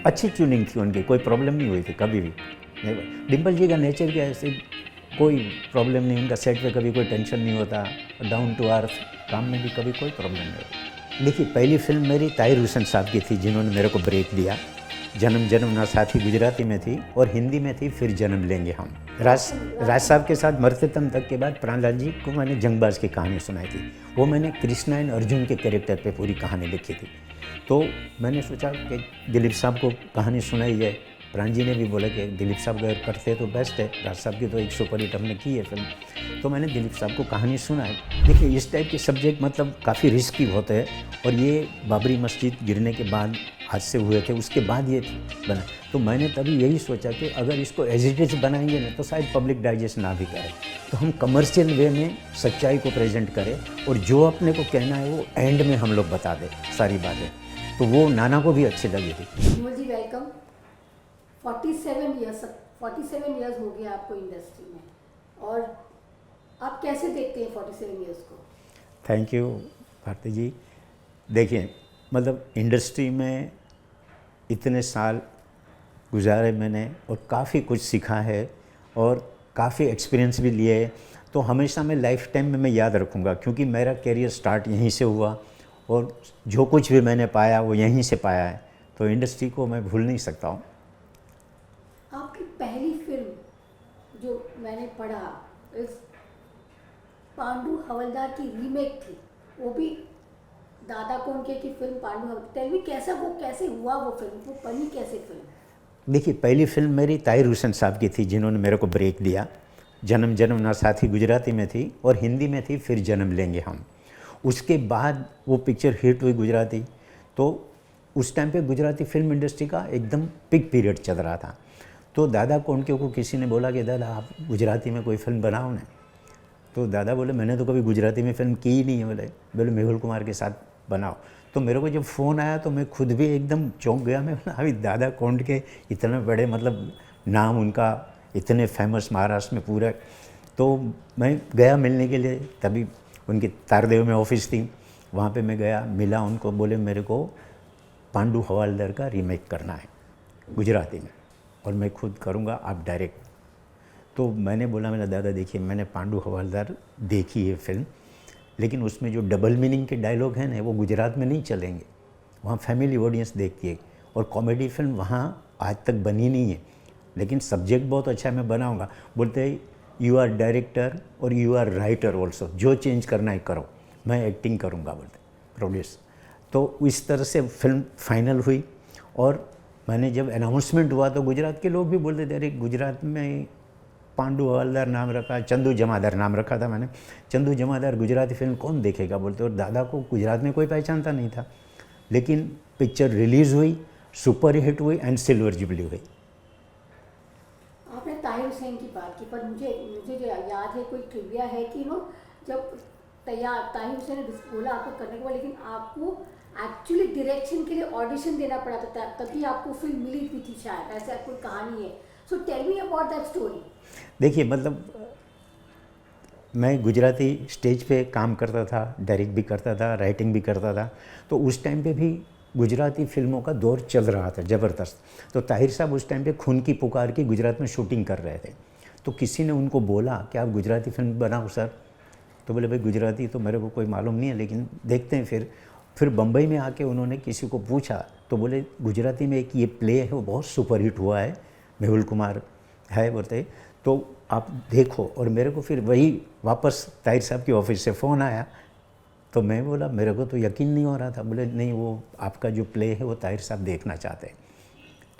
अच्छी ट्यूनिंग थी उनकी, कोई प्रॉब्लम नहीं हुई थी कभी भी। डिम्पल जी का नेचर क्या है, ऐसे कोई प्रॉब्लम नहीं, उनका सेट पे कभी कोई टेंशन नहीं होता, डाउन टू अर्थ, काम में भी कभी कोई प्रॉब्लम नहीं होती। देखिए, पहली फिल्म मेरी ताहिर हुसैन साहब की थी, जिन्होंने मेरे को ब्रेक दिया। जन्म जन्म ना साथी गुजराती में थी और हिंदी में थी फिर जन्म लेंगे हम। राज साहब के साथ मरते दम तक के बाद प्राणलाल जी को मैंने जंगबाज की कहानी सुनाई थी। वो मैंने कृष्णा एंड अर्जुन के कैरेक्टर पे पूरी कहानी लिखी थी। तो मैंने सोचा कि दिलीप साहब को कहानी सुनाई जाए। प्राण जी ने भी बोला कि दिलीप साहब अगर करते तो बेस्ट है, राज साहब की तो एक सुपर हिट हमने की है फिल्म। तो मैंने दिलीप साहब को कहानी सुनाई। देखिए, इस टाइप के सब्जेक्ट मतलब काफ़ी रिस्की होते हैं, और ये बाबरी मस्जिद गिरने के बाद हादसे हुए थे, उसके बाद ये बना। तो मैंने तभी यही सोचा कि अगर इसको एज इट इज बनाएंगे ना तो शायद पब्लिक डाइजेस्ट ना भी करे, तो हम कमर्शियल वे में सच्चाई को प्रेजेंट करें, और जो अपने को कहना है वो एंड में हम लोग बता दें सारी बातें। तो वो नाना को भी अच्छी लगी थी। विमल जी वेलकम। 47 इयर्स हो गया आपको इंडस्ट्री में, और आप कैसे देखते हैं 47 इयर्स को? थैंक यू भारती जी। देखिए, मतलब इंडस्ट्री में इतने साल गुजारे मैंने, और काफ़ी कुछ सीखा है और काफ़ी एक्सपीरियंस भी लिए है। तो हमेशा मैं लाइफ टाइम में मैं याद रखूँगा, क्योंकि मेरा करियर स्टार्ट यहीं से हुआ, और जो कुछ भी मैंने पाया वो यहीं से पाया है। तो इंडस्ट्री को मैं भूल नहीं सकता हूँ। आपकी पहली फिल्म जो मैंने पढ़ा इस पांडु हवलदार की रीमेक थी, वो भी दादा कोंडके की फिल्म पांडु हवलदार। टेल मी कैसे हुआ वो फिल्म, वो बनी कैसे फिल्म? देखिए, पहली फिल्म मेरी ताहिर हुसैन साहब की थी, जिन्होंने मेरे को ब्रेक दिया। जन्म जन्म ना साथी गुजराती में थी और हिंदी में थी फिर जन्म लेंगे हम। उसके बाद वो पिक्चर हिट हुई गुजराती। तो उस टाइम पे गुजराती फिल्म इंडस्ट्री का एकदम पिक पीरियड चल रहा था। तो दादा कोंडके को किसी ने बोला कि दादा आप गुजराती में कोई फिल्म बनाओ ना। तो दादा बोले मैंने तो कभी गुजराती में फ़िल्म की ही नहीं है। बोले मेहुल कुमार के साथ बनाओ। तो मेरे को जब फ़ोन आया तो मैं खुद भी एकदम चौंक गया। मैं बोला अभी दादा कोंडके इतने बड़े, मतलब नाम उनका इतने फेमस महाराष्ट्र में पूरा। तो मैं गया मिलने के लिए, तभी उनकी तारदेव में ऑफिस थी, वहाँ पे मैं गया, मिला उनको। बोले मेरे को पांडु हवालदार का रीमेक करना है गुजराती में, और मैं खुद करूँगा, आप डायरेक्ट। तो मैंने बोला मेरा दादा देखिए, मैंने पांडु हवालदार देखी है फिल्म, लेकिन उसमें जो डबल मीनिंग के डायलॉग हैं ना वो गुजरात में नहीं चलेंगे। वहाँ फैमिली ऑडियंस देखती है, और कॉमेडी फिल्म वहाँ आज तक बनी नहीं है, लेकिन सब्जेक्ट बहुत अच्छा है, मैं बनाऊँगा। बोलते हैं यू आर डायरेक्टर और यू आर राइटर ऑल्सो, जो चेंज करना है करो, मैं एक्टिंग करूँगा, बोलते प्रोड्यूस। तो इस तरह से फिल्म फाइनल हुई। और मैंने जब अनाउंसमेंट हुआ तो गुजरात के लोग भी बोलते थे अरे गुजरात में पांडु हवालदार नाम रखा, चंदू जमादार नाम रखा था मैंने। चंदू जमादार गुजराती फिल्म कौन देखेगा, बोलते। और दादा को गुजरात में कोई पहचानता नहीं था। लेकिन पिक्चर रिलीज़ हुई, सुपर हिट हुई एंड सिल्वर जुबली हुई। आपने ताहिर हुसैन की बात की, पर मुझे मुझे जो याद है, कोई ट्रिविया है कि जब ताहिर हुसैन ने बोला आपको करने के बाद, लेकिन आपको एक्चुअली डायरेक्शन के लिए ऑडिशन देना पड़ा था, तभी आपको फिल्म मिली भी थी शायद, ऐसा कोई कहानी है। So tell me about that story. देखिए, मतलब मैं गुजराती स्टेज पे काम करता था, डायरेक्ट भी करता था, राइटिंग भी करता था। तो उस टाइम पे भी गुजराती फिल्मों का दौर चल रहा था ज़बरदस्त। तो ताहिर साहब उस टाइम पे खून की पुकार की गुजरात में शूटिंग कर रहे थे। तो किसी ने उनको बोला कि आप गुजराती फिल्म बनाओ सर। तो बोले भाई गुजराती तो मेरे को कोई मालूम नहीं है, लेकिन देखते हैं। फिर बम्बई में आके उन्होंने किसी को पूछा, तो बोले गुजराती में एक ये प्ले है वो बहुत सुपर हिट हुआ है, मेहुल कुमार है, बोलते तो आप देखो। और मेरे को फिर वही वापस ताहिर साहब की ऑफिस से फ़ोन आया। तो मैं बोला मेरे को तो यकीन नहीं हो रहा था। बोले नहीं, वो आपका जो प्ले है वो ताहिर साहब देखना चाहते हैं।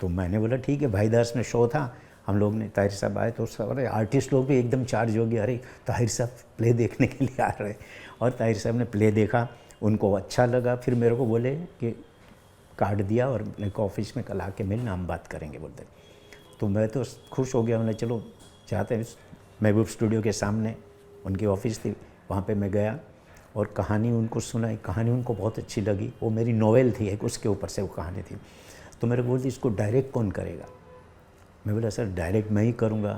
तो मैंने बोला ठीक है। भाईदास में शो था, हम लोग ने, ताहिर साहब आए तो सारे आर्टिस्ट लोग भी एकदम चार्ज हो गए, अरे ताहिर साहब प्ले देखने के लिए आ रहे। और ताहिर साहब ने प्ले देखा, उनको अच्छा लगा। फिर मेरे को बोले कि कार्ड दिया और मेरे को ऑफिस में कल आके मिलना, हम बात करेंगे, बोलते। तो मैं तो खुश हो गया। मैंने चलो जाते हैं। महबूब स्टूडियो के सामने उनकी ऑफिस थी, वहाँ पे मैं गया और कहानी उनको सुनाई। कहानी उनको बहुत अच्छी लगी। वो मेरी नॉवेल थी एक, उसके ऊपर से वो कहानी थी। तो मेरे को बोलती इसको डायरेक्ट कौन करेगा। मैं बोला सर डायरेक्ट मैं ही करूँगा,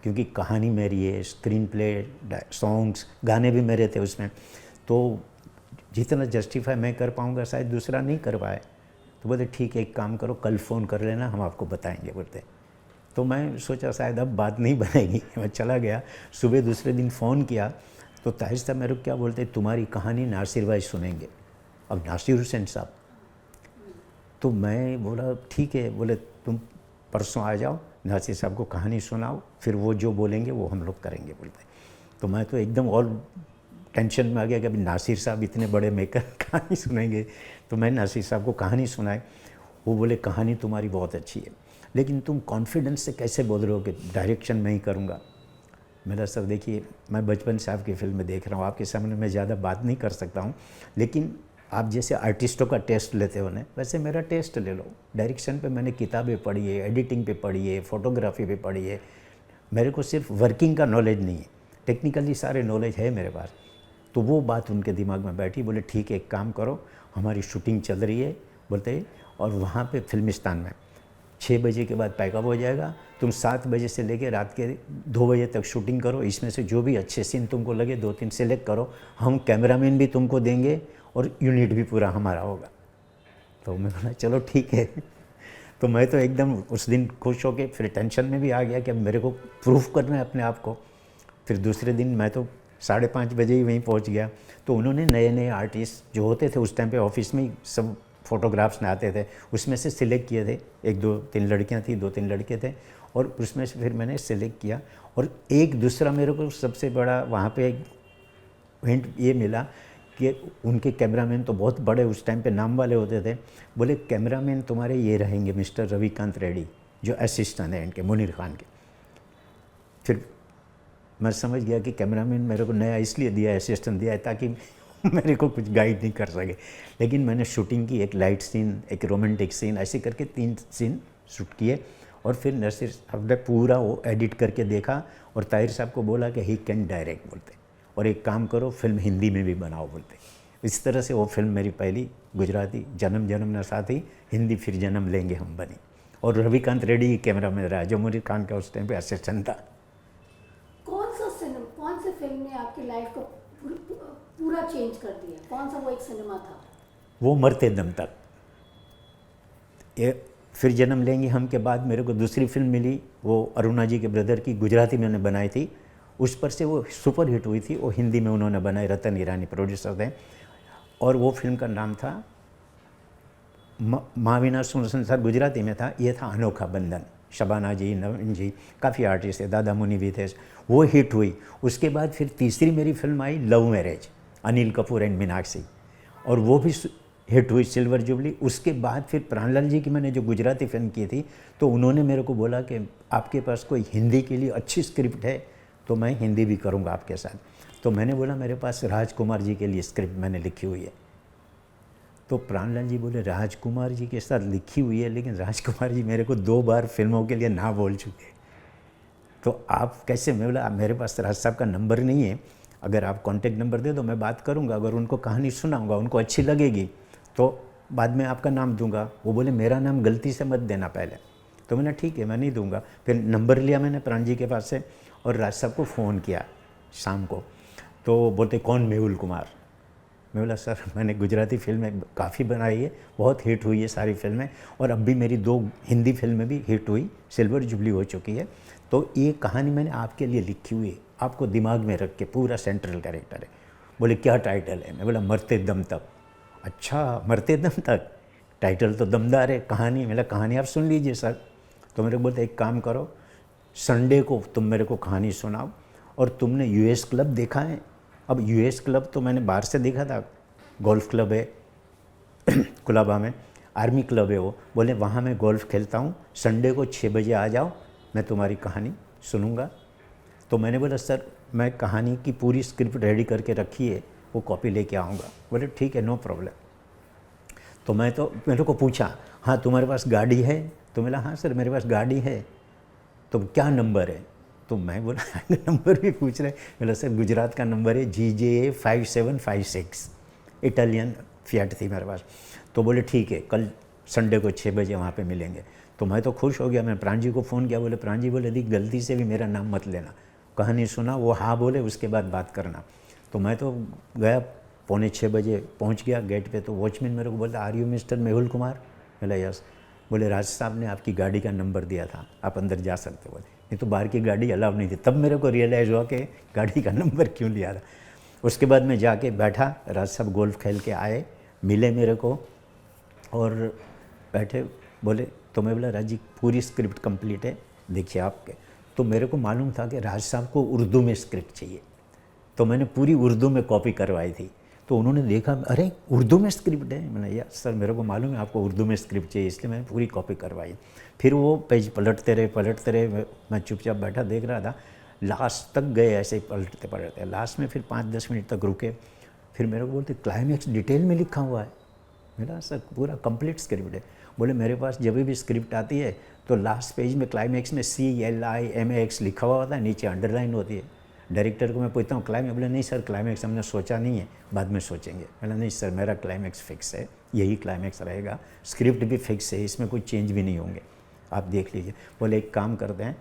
क्योंकि कहानी मेरी है, स्क्रीन प्ले, सॉन्ग्स, गाने भी मेरे थे उसमें। तो जितना जस्टिफाई मैं कर पाऊँगा शायद दूसरा नहीं कर पाए। तो बोलते ठीक है, एक काम करो, कल फ़ोन कर लेना, हम आपको बताएंगे बोलते। तो मैं सोचा शायद अब बात नहीं बनेगी, मैं चला गया। सुबह दूसरे दिन फ़ोन किया तो ताहिर साहब मेरे को क्या बोलते, तुम्हारी कहानी नासिर भाई सुनेंगे। अब नासिर हुसैन साहब, तो मैं बोला ठीक है। बोले तुम परसों आ जाओ, नासिर साहब को कहानी सुनाओ, फिर वो जो बोलेंगे वो हम लोग करेंगे बोलते। तो मैं तो एकदम और टेंशन में आ गया कि अभी नासिर साहब इतने बड़े मेकर कहानी सुनेंगे। तो मैं नासिर साहब को कहानी सुनाई। वो बोले कहानी तुम्हारी बहुत अच्छी है, लेकिन तुम कॉन्फिडेंस से कैसे बोल रहे हो कि डायरेक्शन मैं ही करूँगा। मेरा सर देखिए, मैं बचपन से आपकी फिल्म में देख रहा हूँ, आपके सामने मैं ज़्यादा बात नहीं कर सकता हूँ, लेकिन आप जैसे आर्टिस्टों का टेस्ट लेते हो ना, वैसे मेरा टेस्ट ले लो। डायरेक्शन पे मैंने किताबें पढ़ी है, एडिटिंग पे पढ़ी है, फोटोग्राफी पे पढ़ी है। मेरे को सिर्फ वर्किंग का नॉलेज नहीं है, टेक्निकली सारे नॉलेज है मेरे पास। तो वो बात उनके दिमाग में बैठी। बोले ठीक है, एक काम करो, हमारी शूटिंग चल रही है बोलते, और वहाँ पे फिल्मिस्तान में 6 बजे के बाद पैकअप हो जाएगा। तुम 7 बजे से लेकर रात के 2 बजे तक शूटिंग करो। इसमें से जो भी अच्छे सीन तुमको लगे 2-3 सेलेक्ट करो। हम कैमरामैन भी तुमको देंगे और यूनिट भी पूरा हमारा होगा। तो मैं बोला चलो ठीक है। तो मैं तो एकदम उस दिन खुश होके फिर टेंशन में भी आ गया कि अब मेरे को प्रूफ करना है अपने आप को। फिर दूसरे दिन मैं तो 5:30 बजे ही वहीं पहुंच गया। तो उन्होंने नए नए आर्टिस्ट जो होते थे उस टाइम पे ऑफिस में ही सब फोटोग्राफ्स में आते थे, उसमें से सिलेक्ट किए थे। 1-2-3 लड़कियां थी, 2-3 लड़के थे, और उसमें से फिर मैंने सिलेक्ट किया। और एक दूसरा मेरे को सबसे बड़ा वहाँ पे हिंट ये मिला कि उनके कैमरामैन तो बहुत बड़े उस टाइम पे नाम वाले होते थे। बोले कैमरामैन तुम्हारे ये रहेंगे मिस्टर रविकांत रेड्डी, जो असिस्टेंट हैं इनके, मुनीर खान के। फिर मैं समझ गया कि कैमरामैन मेरे को नया इसलिए दिया है, असिस्टेंट दिया है, ताकि मेरे को कुछ गाइड नहीं कर सके। लेकिन मैंने शूटिंग की, एक लाइट सीन, एक रोमांटिक सीन, ऐसे करके 3 सीन शूट किए। और फिर नसीर साहब ने पूरा वो एडिट करके देखा और ताहिर साहब को बोला कि ही कैन डायरेक्ट बोलते, और एक काम करो फिल्म हिंदी में भी बनाओ बोलते। इस तरह से वो फिल्म मेरी पहली गुजराती, जन्म जन्म न साथी, हिंदी फिर जन्म लेंगे हम बनी। और रविकांत रेड्डी ही कैमरा में रहा, जो मुनीर खान का उस टाइम पे असिस्टेंट था। कौन से फिल्म ने आपकी लाइफ को पूरा चेंज कर दिया? कौन सा वो एक सिनेमा था? वो मरते दम तक। ये फिर जन्म लेंगे हम के बाद मेरे को दूसरी फिल्म मिली, वो अरुणा जी के ब्रदर की, गुजराती में उन्होंने बनाई थी। उस पर से वो सुपर हिट हुई थी। वो हिंदी में उन्होंने बनाई, रतन ईरानी प्रोड्यूसर थे, और वो फिल्म का नाम था माविना संसार, गुजराती में था। ये था अनोखा बंधन। शबाना जी, नवीन जी, काफ़ी आर्टिस्ट थे, दादा मुनि भी थे। वो हिट हुई। उसके बाद फिर तीसरी मेरी film I love marriage, Anil Kapoor and Meenakshi, और वो भी हिट हुई, सिल्वर जुबली। उसके बाद फिर प्राणलाल जी की मैंने जो गुजराती फिल्म की थी, तो उन्होंने मेरे को बोला कि आपके पास कोई हिंदी के लिए अच्छी स्क्रिप्ट है तो मैं हिंदी भी करूँगा आपके साथ। तो मैंने बोला मेरे पास राजकुमार जी के लिए स्क्रिप्ट मैंने लिखी हुई है। तो प्राणलाल जी बोले राजकुमार जी के साथ लिखी हुई है, लेकिन राजकुमार जी मेरे को 2 बार फिल्मों के लिए ना बोल चुके, तो आप कैसे? मैं बोला मेरे पास राज साहब का नंबर नहीं है, अगर आप कॉन्टेक्ट नंबर दे दो मैं बात करूंगा, अगर उनको कहानी सुनाऊंगा, उनको अच्छी लगेगी तो बाद में आपका नाम दूंगा। वो बोले मेरा नाम गलती से मत देना पहले। तो मैंने ठीक है, मैं नहीं दूंगा। फिर नंबर लिया मैंने प्राण जी के पास से और राज साहब को फ़ोन किया शाम को। तो बोलते कौन? मेहुल कुमार। मैं बोला सर मैंने गुजराती फिल्में काफ़ी बनाई है, बहुत हिट हुई है सारी फिल्में, और अब भी मेरी 2 हिंदी फिल्में भी हिट हुई, सिल्वर जुबली हो चुकी है। तो ये कहानी मैंने आपके लिए लिखी हुई है, आपको दिमाग में रख के, पूरा सेंट्रल कैरेक्टर है। बोले क्या टाइटल है? मैं बोला मरते दम तक। अच्छा मरते दम तक, टाइटल तो दमदार है। कहानी? मेरा कहानी आप सुन लीजिए सर। तो मेरे को बोलते एक काम करो, संडे को तुम मेरे को कहानी सुनाओ, और तुमने यूएस क्लब देखा है? अब यूएस क्लब तो मैंने बाहर से देखा था, गोल्फ क्लब है कुलाबा में, आर्मी क्लब है वो। बोले वहाँ मैं गोल्फ खेलता हूँ, संडे को 6 बजे आ जाओ, मैं तुम्हारी कहानी सुनूंगा। तो मैंने बोला सर मैं कहानी की पूरी स्क्रिप्ट रेडी करके रखी है, वो कॉपी लेके आऊँगा। बोले ठीक है, नो प्रॉब्लम। तो मैं तो मेरे को पूछा हाँ तुम्हारे पास गाड़ी है? तो बोला हाँ सर मेरे पास गाड़ी है। तो क्या नंबर है? तो मैं बोला नंबर भी पूछ रहे। बोला सर गुजरात का नंबर है GJA 5756, इटालियन फिएट थी मेरे पास। तो बोले ठीक है, कल संडे को 6 बजे वहाँ पे मिलेंगे। तो मैं तो खुश हो गया। मैं प्राण जी को फ़ोन किया, बोले प्राण जी बोले दी गलती से भी मेरा नाम मत लेना, कहानी सुना, वो हाँ बोले उसके बाद बात करना। तो मैं तो गया, 5:45 बजे पहुँच गया गेट पे। तो वॉचमैन मेरे को बोलता are you mister Mehul Kumar? बोला यस। बोले राज साहब ने आपकी गाड़ी का नंबर दिया था, आप अंदर जा सकते। बोले नहीं तो बाहर की गाड़ी अलाउ नहीं थी। तब मेरे को रियलाइज़ हुआ कि गाड़ी का नंबर क्यों लिया था। उसके बाद मैं जाके बैठा, राज साहब गोल्फ खेल के आए, मिले मेरे को और बैठे। बोले तो मैं बोला राज जी पूरी स्क्रिप्ट कंप्लीट है, देखिए आपके। तो मेरे को मालूम था कि राज साहब को उर्दू में स्क्रिप्ट चाहिए, तो मैंने पूरी उर्दू में कॉपी करवाई थी। तो उन्होंने देखा, अरे उर्दू में स्क्रिप्ट है। मैंने यार सर मेरे को मालूम है आपको उर्दू में स्क्रिप्ट चाहिए, इसलिए मैंने पूरी कॉपी करवाई। फिर वो पेज पलटते रहे, मैं चुपचाप बैठा देख रहा था। लास्ट तक गए ऐसे ही पलटते पलटते, लास्ट में फिर 5-10 मिनट तक रुके। फिर मेरे को बोलते क्लाइमैक्स डिटेल में लिखा हुआ है। मेरा सर पूरा कंप्लीट स्क्रिप्ट है। बोले मेरे पास जब भी स्क्रिप्ट आती है तो लास्ट पेज में क्लाइमैक्स में CLIMAX लिखा हुआ होता है, नीचे अंडरलाइन होती है। डायरेक्टर को मैं पूछता हूँ क्लाइमैक्स, बोले नहीं सर क्लाइमैक्स हमने सोचा नहीं है, बाद में सोचेंगे। बोला नहीं सर मेरा क्लाइमैक्स फिक्स है, यही क्लाइमैक्स रहेगा, स्क्रिप्ट भी फिक्स है, इसमें कोई चेंज भी नहीं होंगे, आप देख लीजिए। बोले एक काम करते हैं,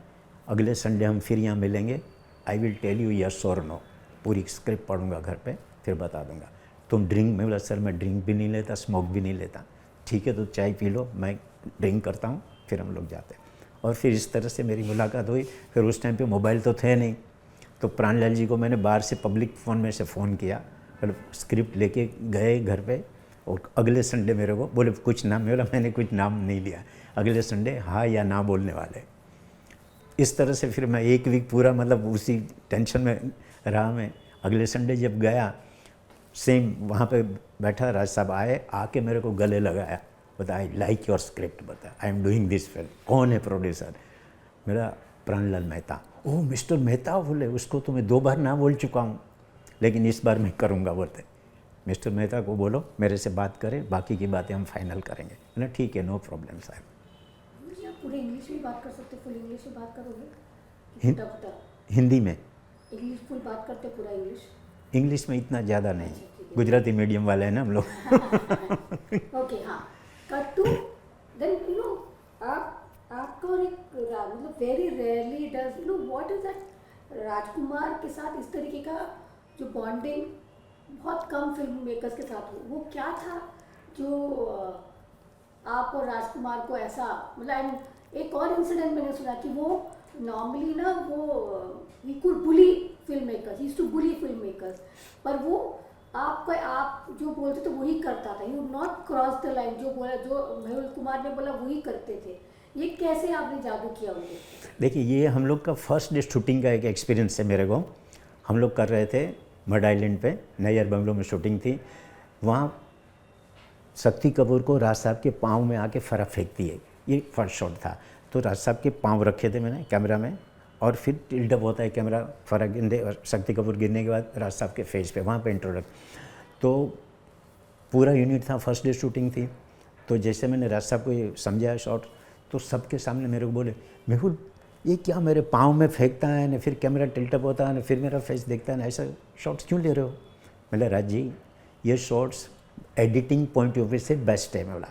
अगले संडे हम फिर यहाँ मिलेंगे, I will tell you yes और नो, पूरी स्क्रिप्ट पढ़ूंगा घर पे, फिर बता दूंगा। तुम ड्रिंक, मैं बोला सर मैं ड्रिंक भी नहीं लेता, स्मोक भी नहीं लेता। ठीक है तो चाय पी लो, मैं ड्रिंक करता हूँ, फिर हम लोग जाते हैं। और फिर इस तरह से मेरी मुलाकात हुई। फिर उस टाइम पे मोबाइल तो थे नहीं, तो प्राणलाल जी को मैंने बाहर से पब्लिक फ़ोन में से फ़ोन किया, फिर स्क्रिप्ट लेके गए घर पे। और अगले संडे मेरे को बोले कुछ नाम, बोला मैंने कुछ नाम नहीं लिया, अगले संडे हाँ या ना बोलने वाले। इस तरह से फिर मैं एक वीक पूरा मतलब उसी टेंशन में रहा। मैं अगले संडे जब गया, सेम वहाँ पे बैठा, राज साहब आए, आके मेरे को गले लगाया, बता आई लाइक योर स्क्रिप्ट, बता आई एम डूइंग दिस फिल्म, कौन है प्रोड्यूसर? मेरा प्राणलाल मेहता। ओह मिस्टर मेहता, बोले उसको तो मैं 2 बार ना बोल चुका हूँ, लेकिन इस बार मैं करूँगा। बोलते मिस्टर मेहता को बोलो मेरे से बात करें, बाकी की बातें हम फाइनल करेंगे। मैंने ठीक है नो प्रॉब्लम साहब। पूरे इंग्लिश में बात कर सकते, फुल इंग्लिश में बात करोगे? हिंदी में? इंग्लिश फुल बात करते, पूरा इंग्लिश? इंग्लिश में इतना ज़्यादा नहीं, गुजराती मीडियम वाले हैं ना हम लोग। ओके हाँ, cut to then you know आपका और एक मतलब very rarely does you know what is that Rajkumar के साथ इस तरीके का जो बॉन्डिंग बहुत कम फिल्म मेकर्स के साथ हो, वो क्या था जो आप और राजकुमार को ऐसा मतलब। एक और इंसिडेंट मैंने सुना कि वो नॉर्मली ना वो he could bully film makers, he to bully film makers, पर वो आपका आप जो बोलते तो वही करता था, you not cross the line, जो बोला जो मेहुल कुमार ने बोला वही करते थे। ये कैसे आपने जादू किया उनके? देखिए ये हम लोग का फर्स्ट डे शूटिंग का एक एक्सपीरियंस है मेरे को। हम लोग कर रहे थे मड आइलैंड पे, नैयर बंगलो में शूटिंग थी। वहाँ शक्ति कपूर को राज साहब के पाँव में आके फरा फेंकती है, ये फर्स्ट शॉट था। तो राज साहब के पाँव रखे थे मैंने कैमरा में, और फिर टिल्ट अप होता है कैमरा, फरा गिरने और शक्ति कपूर गिरने के बाद राज साहब के फेस पे, वहाँ पे इंट्रोडक्ट। तो पूरा यूनिट था, फर्स्ट डे शूटिंग थी। तो जैसे मैंने राज साहब को ये समझाया शॉट, तो सबके सामने मेरे को बोले मेहुल ये क्या मेरे पाँव में फेंकता है ना, फिर कैमरा टिल्ट अप होता है ना, फिर मेरा फेस देखता है ना, ऐसा शॉट्स क्यों ले रहे हो? बोला राज जी ये shots editing point of view से बेस्ट है। मैं बोला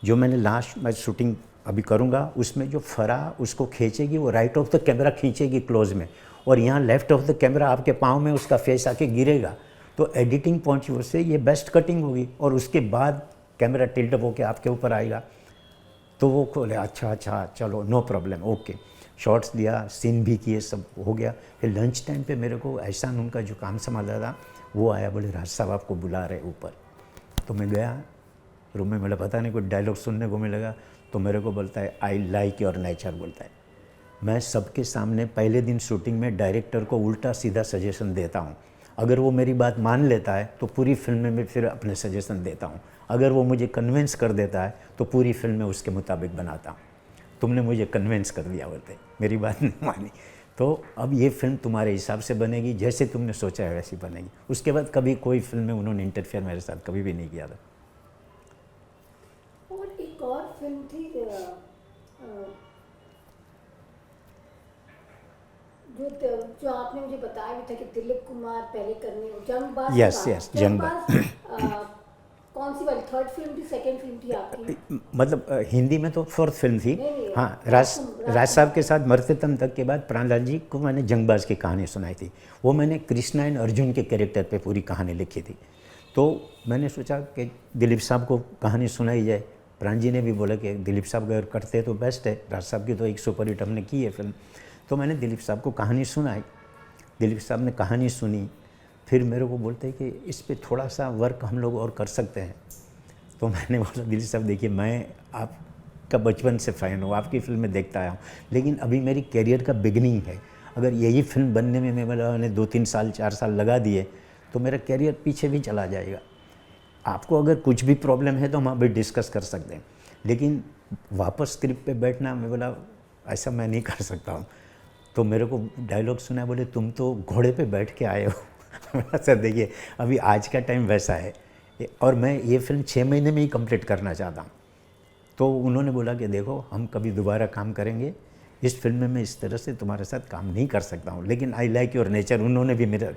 जो मैंने लास्ट मैं शूटिंग अभी करूँगा उसमें जो फरा उसको खींचेगी, वो राइट ऑफ द कैमरा खींचेगी क्लोज में, और यहाँ लेफ्ट ऑफ द कैमरा आपके पाँव में उसका फेस आके गिरेगा। तो एडिटिंग पॉइंट ऑफ व्यू से ये बेस्ट कटिंग होगी, और उसके बाद कैमरा टिल्ट अप होकर आपके ऊपर आएगा। तो वो बोले अच्छा चलो नो प्रॉब्लम, ओके। शॉट्स दिया, सीन भी किए, सब हो गया। फिर लंच टाइम पे मेरे को एहसान उनका जो काम संभाला था वो आया, बोले राज साहब आपको बुला रहे ऊपर। तो मैं गया रूम में, मेरा पता नहीं कोई डायलॉग सुनने को मिलेगा, तो मेरे को बोलता है आई लाइक योर नेचर, बोलता है। मैं सबके सामने पहले दिन शूटिंग में डायरेक्टर को उल्टा सीधा सजेशन देता हूँ। अगर वो मेरी बात मान लेता है तो पूरी फिल्म में फिर अपने सजेशन देता हूँ, अगर वो मुझे कन्विंस कर देता है तो पूरी फिल्म में उसके मुताबिक बनाता हूँ। तुमने मुझे कन्विंस कर दिया, बोलते मेरी बात नहीं मानी, तो अब ये फिल्म तुम्हारे हिसाब से बनेगी, जैसे तुमने सोचा है वैसी बनेगी। उसके बाद कभी कोई फिल्म में उन्होंने इंटरफेयर मेरे साथ कभी भी नहीं किया था। और एक और फिल्म थी जो आपने मुझे बताया भी था कि दिलीप कुमार पहले करने, जंगबाज। यस जंगबाज। कौन सी वाली, थर्ड फिल्म थी, सेकंड फिल्म थी आपकी? मतलब हिंदी में तो फोर्थ फिल्म थी। नहीं, हाँ, राज साहब के साथ मरते दम तक के बाद प्राणलाल जी को मैंने जंगबाज की कहानी सुनाई थी। वो मैंने कृष्णा एंड अर्जुन के कैरेक्टर पे पूरी कहानी लिखी थी। तो मैंने सोचा कि दिलीप साहब को कहानी सुनाई जाए, प्राण जी ने भी बोला कि दिलीप साहब अगर करते तो बेस्ट है, राज साहब की तो एक सुपर हिट हमने की है फिल्म। तो मैंने दिलीप साहब को कहानी सुनाई, दिलीप साहब ने कहानी सुनी, फिर मेरे को बोलते हैं कि इस पे थोड़ा सा वर्क हम लोग और कर सकते हैं। तो मैंने बोला दिलीप साहब देखिए, मैं आपका बचपन से फ़ैन हूँ, आपकी फिल्में देखता आया हूँ, लेकिन अभी मेरी कैरियर का बिगनिंग है। अगर यही फिल्म बनने में मैंने 2-3 साल 4 साल लगा दिए तो मेरा कैरियर पीछे भी चला जाएगा। आपको अगर कुछ भी प्रॉब्लम है तो हम अभी डिस्कस कर सकते हैं, लेकिन वापस स्क्रिप्ट पे बैठना, मैं बोला ऐसा मैं नहीं कर सकता हूँ। तो मेरे को डायलॉग सुना, बोले तुम तो घोड़े पे बैठ के आए हो। सर देखिए, अभी आज का टाइम वैसा है और मैं ये फिल्म 6 महीने में ही कंप्लीट करना चाहता हूँ। तो उन्होंने बोला कि देखो हम कभी दोबारा काम करेंगे, इस फिल्म में मैं इस तरह से तुम्हारे साथ काम नहीं कर सकता हूँ, लेकिन आई लाइक योर नेचर। उन्होंने भी मेरा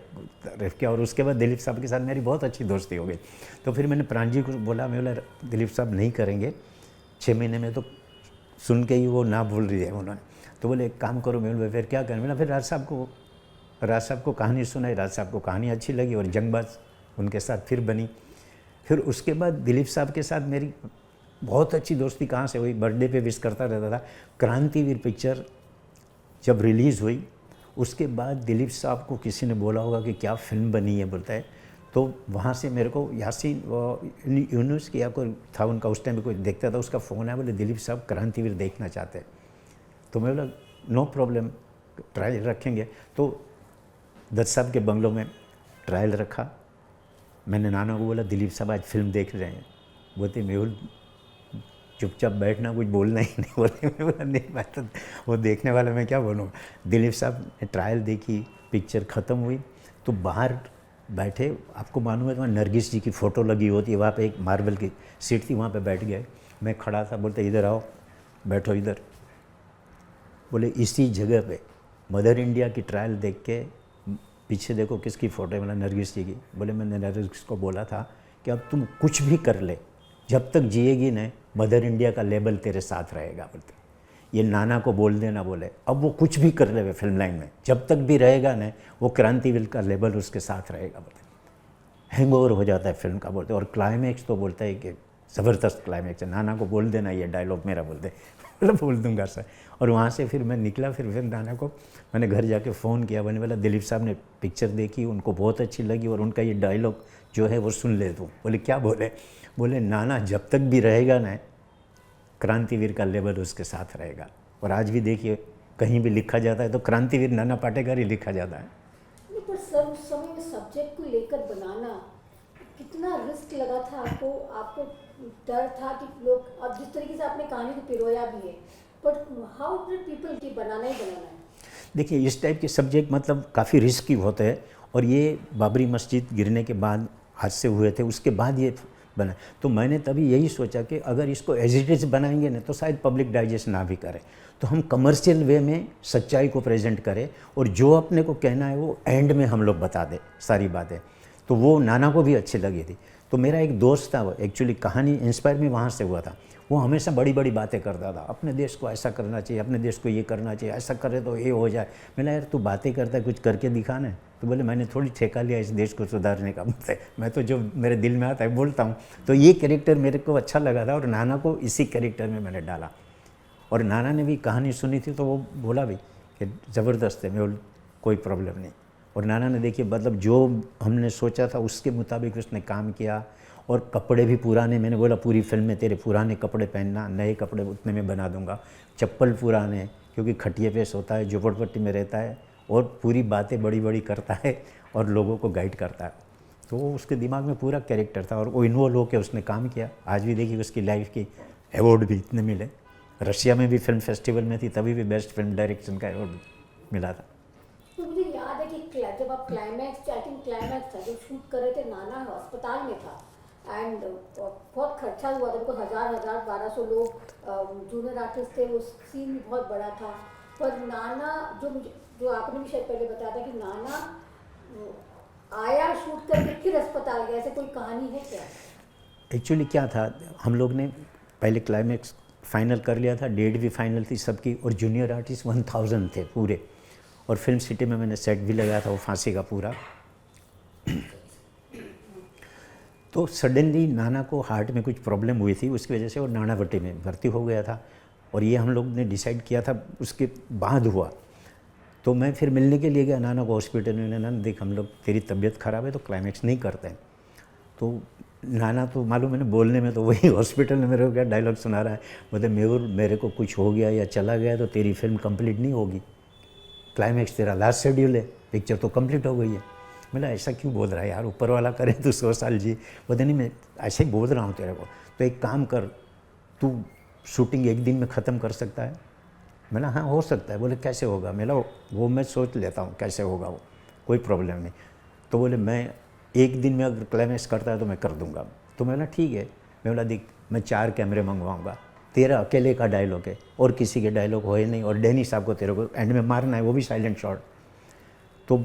तारीफ किया और उसके बाद दिलीप साहब के साथ मेरी बहुत अच्छी दोस्ती हो गई। तो फिर मैंने प्राण जी को बोला, मैं बोला दिलीप साहब नहीं करेंगे 6 महीने में, तो सुन के ही वो ना बोल रही है उन्होंने। तो बोले एक काम करो, मैं बोला फिर क्या करें। मैंने फिर राज साहब को कहानी सुनाई, राज साहब को कहानी अच्छी लगी और जंगबाज उनके साथ फिर बनी। फिर उसके बाद दिलीप साहब के साथ मेरी बहुत अच्छी दोस्ती कहाँ से हुई, बर्थडे पे विश करता रहता था। क्रांतिवीर पिक्चर जब रिलीज़ हुई उसके बाद दिलीप साहब को किसी ने बोला होगा कि क्या फिल्म बनी है, बोलता है। तो वहाँ से मेरे को यासीन यूनुस की या कोई था उनका, उस टाइम में कोई देखता था, उसका फ़ोन आया, बोले दिलीप साहब क्रांतिवीर देखना चाहते हैं। तो मैं बोला नो प्रॉब्लम, ट्रायल रखेंगे। तो दत्त साहब के बंगलों में ट्रायल रखा। मैंने नाना को बोला दिलीप साहब आज फिल्म देख रहे हैं। बोलते मेहुल चुपचाप बैठना, कुछ बोलना ही नहीं। बोले मैं बोला नहीं, मैं तो वो देखने वाला, मैं क्या बोलूँ। दिलीप साहब ने ट्रायल देखी, पिक्चर ख़त्म हुई तो बाहर बैठे, आपको मालूम है तो वहाँ नरगिस जी की फ़ोटो लगी होती है, वहाँ पे एक मार्बल की सीट थी, वहाँ पे बैठ गए। मैं खड़ा था, बोलते इधर आओ, बैठो इधर। बोले इसी जगह पे मदर इंडिया की ट्रायल देख के पीछे देखो किसकी फ़ोटो है, मतलब नरगिस जी की। बोले मैंने नरगिस को बोला था कि अब तुम कुछ भी कर ले, जब तक जिएगी न मदर इंडिया का लेबल तेरे साथ रहेगा। बोलते ये नाना को बोल देना, बोले अब वो कुछ भी कर ले फिल्म लाइन में, जब तक भी रहेगा न वो क्रांतिवीर का लेबल उसके साथ रहेगा। बोलते हैंगओवर हो जाता है फिल्म का, बोलते। और क्लाइमैक्स तो बोलता है कि ज़बरदस्त क्लाइमैक्स है, नाना को बोल देना ये डायलॉग मेरा, बोलते बोल दूंगा सर। और वहाँ से फिर मैं निकला, फिर नाना को मैंने घर जाके फ़ोन किया, मैंने बोला दिलीप साहब ने पिक्चर देखी, उनको बहुत अच्छी लगी और उनका ये डायलॉग जो है वो सुन ले तू। बोले क्या बोले। बोले नाना जब तक भी रहेगा ना क्रांतिवीर का लेवल उसके साथ रहेगा। और आज भी देखिए कहीं भी लिखा जाता है तो क्रांतिवीर नाना पाटेकर ही लिखा जाता है। पर सर उस समय में सब्जेक्ट को लेकर बनाना कितना रिस्क लगा था आपको डर था कि लोग, अब जिस तरीके से आपने कहानी को पिरोया भी है, बट हाउ डिड पीपल की बनाना ही बनाना है। देखिए इस टाइप के सब्जेक्ट मतलब काफ़ी रिस्की होते हैं और ये बाबरी मस्जिद गिरने के बाद हादसे हुए थे, उसके बाद ये बना। तो मैंने तभी यही सोचा कि अगर इसको एज इट इज़ बनाएंगे ना तो शायद पब्लिक डाइजेस्ट ना भी करे, तो हम कमर्शियल वे में सच्चाई को प्रेजेंट करें और जो अपने को कहना है वो एंड में हम लोग बता दें सारी बातें। तो वो नाना को भी अच्छी लगी थी। तो मेरा एक दोस्त था, वो एक्चुअली कहानी इंस्पायर में वहाँ से हुआ था, वो हमेशा बड़ी बड़ी बातें करता था, अपने देश को ऐसा करना चाहिए, अपने देश को ये करना चाहिए, ऐसा करे तो ये हो जाए। मैंने यार तू बातें करता है, कुछ करके दिखाना। तो बोले मैंने थोड़ी ठेका लिया इस देश को सुधारने का, मैं तो जो मेरे दिल में आता है बोलता हूँ। तो ये कैरेक्टर मेरे को अच्छा लगा था और नाना को इसी कैरेक्टर में मैंने डाला। और नाना ने भी कहानी सुनी थी तो वो बोला भी कि ज़बरदस्त है, मैं कोई प्रॉब्लम नहीं। और नाना ने देखिए मतलब जो हमने सोचा था उसके मुताबिक उसने काम किया। और कपड़े भी पुराने, मैंने बोला पूरी फिल्म में तेरे पुराने कपड़े पहनना, नए कपड़े उतने में बना दूंगा, चप्पल पुराने, क्योंकि खटिए पे सोता है, झोपड़पट्टी में रहता है और पूरी बातें बड़ी बड़ी करता है और लोगों को गाइड करता है। तो उसके दिमाग में पूरा कैरेक्टर था और वो इन्वॉल्व होकर उसने काम किया। आज भी देखिए उसकी लाइफ की अवार्ड भी इतने मिले, रशिया में भी फिल्म फेस्टिवल में थी तभी भी बेस्ट फिल्म डायरेक्शन का अवार्ड मिला था। तो मुझे याद है कि जब आप क्लाइमैक्स, आई थिंक क्लाइमैक्स था, जब शूट कर रहे थे, नाना अस्पताल में था एंड बहुत खर्चा हुआ था, उनको 1200 लोग जूनियर आर्टिस्ट थे, वो सीन भी बहुत बड़ा था। पर नाना जो आपने भी शायद पहले बताया था कि नाना आया शूट करके फिर अस्पताल गया, ऐसे कोई कहानी है क्या? एक्चुअली क्या था, हम लोग ने पहले क्लाइमैक्स फाइनल कर लिया था, डेट भी फाइनल थी सबकी और जूनियर आर्टिस्ट 1000 थे पूरे। और फिल्म सिटी में मैंने सेट भी लगाया था वो फांसी का पूरा। तो सडनली नाना को हार्ट में कुछ प्रॉब्लम हुई थी, उसकी वजह से वो नानावटी में भर्ती हो गया था और ये हम लोग ने डिसाइड किया था उसके बाद हुआ। तो मैं फिर मिलने के लिए गया नाना को हॉस्पिटल में। नाना देख हम लोग तेरी तबीयत ख़राब है तो क्लाइमैक्स नहीं करते हैं। तो नाना तो मालूम है ना बोलने में, तो वही हॉस्पिटल में मेरे को क्या डायलॉग सुना रहा है, बोलते मेहुल मेरे को कुछ हो गया या चला गया तो तेरी फिल्म कंप्लीट नहीं होगी, क्लाइमैक्स तेरा लास्ट शेड्यूल है, पिक्चर तो कंप्लीट हो गई है। मैंने ऐसा क्यों बोल रहा है यार, ऊपर वाला करे तो 100 साल जी। बोलते नहीं मैं ऐसे ही बोल रहा हूँ तेरे को, तो एक काम कर तू शूटिंग एक दिन में ख़त्म कर सकता है। मैंने हाँ हो सकता है। बोले कैसे होगा? मेरा वो मैं सोच लेता हूँ कैसे होगा, वो कोई प्रॉब्लम नहीं। तो बोले मैं एक दिन में अगर क्लाइमैक्स करता है तो मैं कर दूंगा। तो मैं बोला ठीक है। मैं बोला देख मैं 4 कैमरे मंगवाऊंगा, तेरा अकेले का डायलॉग है और किसी के डायलॉग हो ही नहीं, और डैनी साहब को तेरे को एंड में मारना है, वो भी साइलेंट शॉट। तो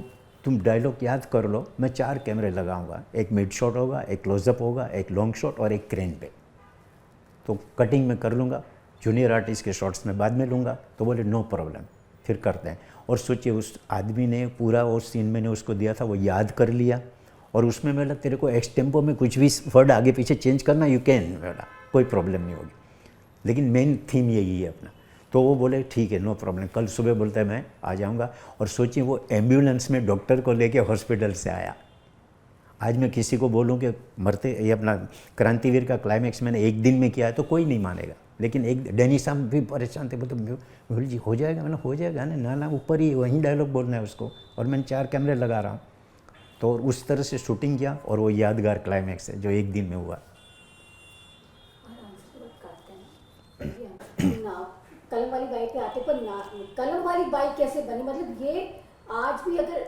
तुम डायलॉग याद कर लो, मैं 4 कैमरे लगाऊंगा, एक मिड शॉट होगा, एक क्लोजअप होगा, एक लॉन्ग शॉट और एक क्रेन पे। तो कटिंग में कर लूँगा, जूनियर आर्टिस्ट के शॉट्स में बाद में लूँगा। तो बोले नो प्रॉब्लम, फिर करते हैं। और सोचिए उस आदमी ने पूरा वो सीन मैंने उसको दिया था वो याद कर लिया, और उसमें मेरा तेरे को एक्स टेम्पो में कुछ भी वर्ड आगे पीछे चेंज करना यू कैन, मेरा कोई प्रॉब्लम नहीं होगी, लेकिन मेन थीम यही है अपना। तो वो बोले ठीक है नो प्रॉब्लम, कल सुबह बोलता है मैं आ जाऊँगा। और सोचिए वो एम्बुलेंस में डॉक्टर को लेके हॉस्पिटल से आया। आज मैं किसी को बोलूं कि मरते ये अपना क्रांतिवीर का क्लाइमैक्स मैंने एक दिन में किया है तो कोई नहीं मानेगा, लेकिन एक डैनी साहब भी परेशान थे, बोलते मेहुल जी हो जाएगा। मैंने हो जाएगा ना ना ऊपर ही वहीं डायलॉग बोलना है उसको, और मैंने 4 कैमरे लगा रहा हूँ। तो उस तरह से शूटिंग किया और वो यादगार क्लाइमैक्स है जो एक दिन में हुआ। कलम वाली बाई पे आते, पर कलम वाली बाई कैसे बनी? मतलब ये आज भी अगर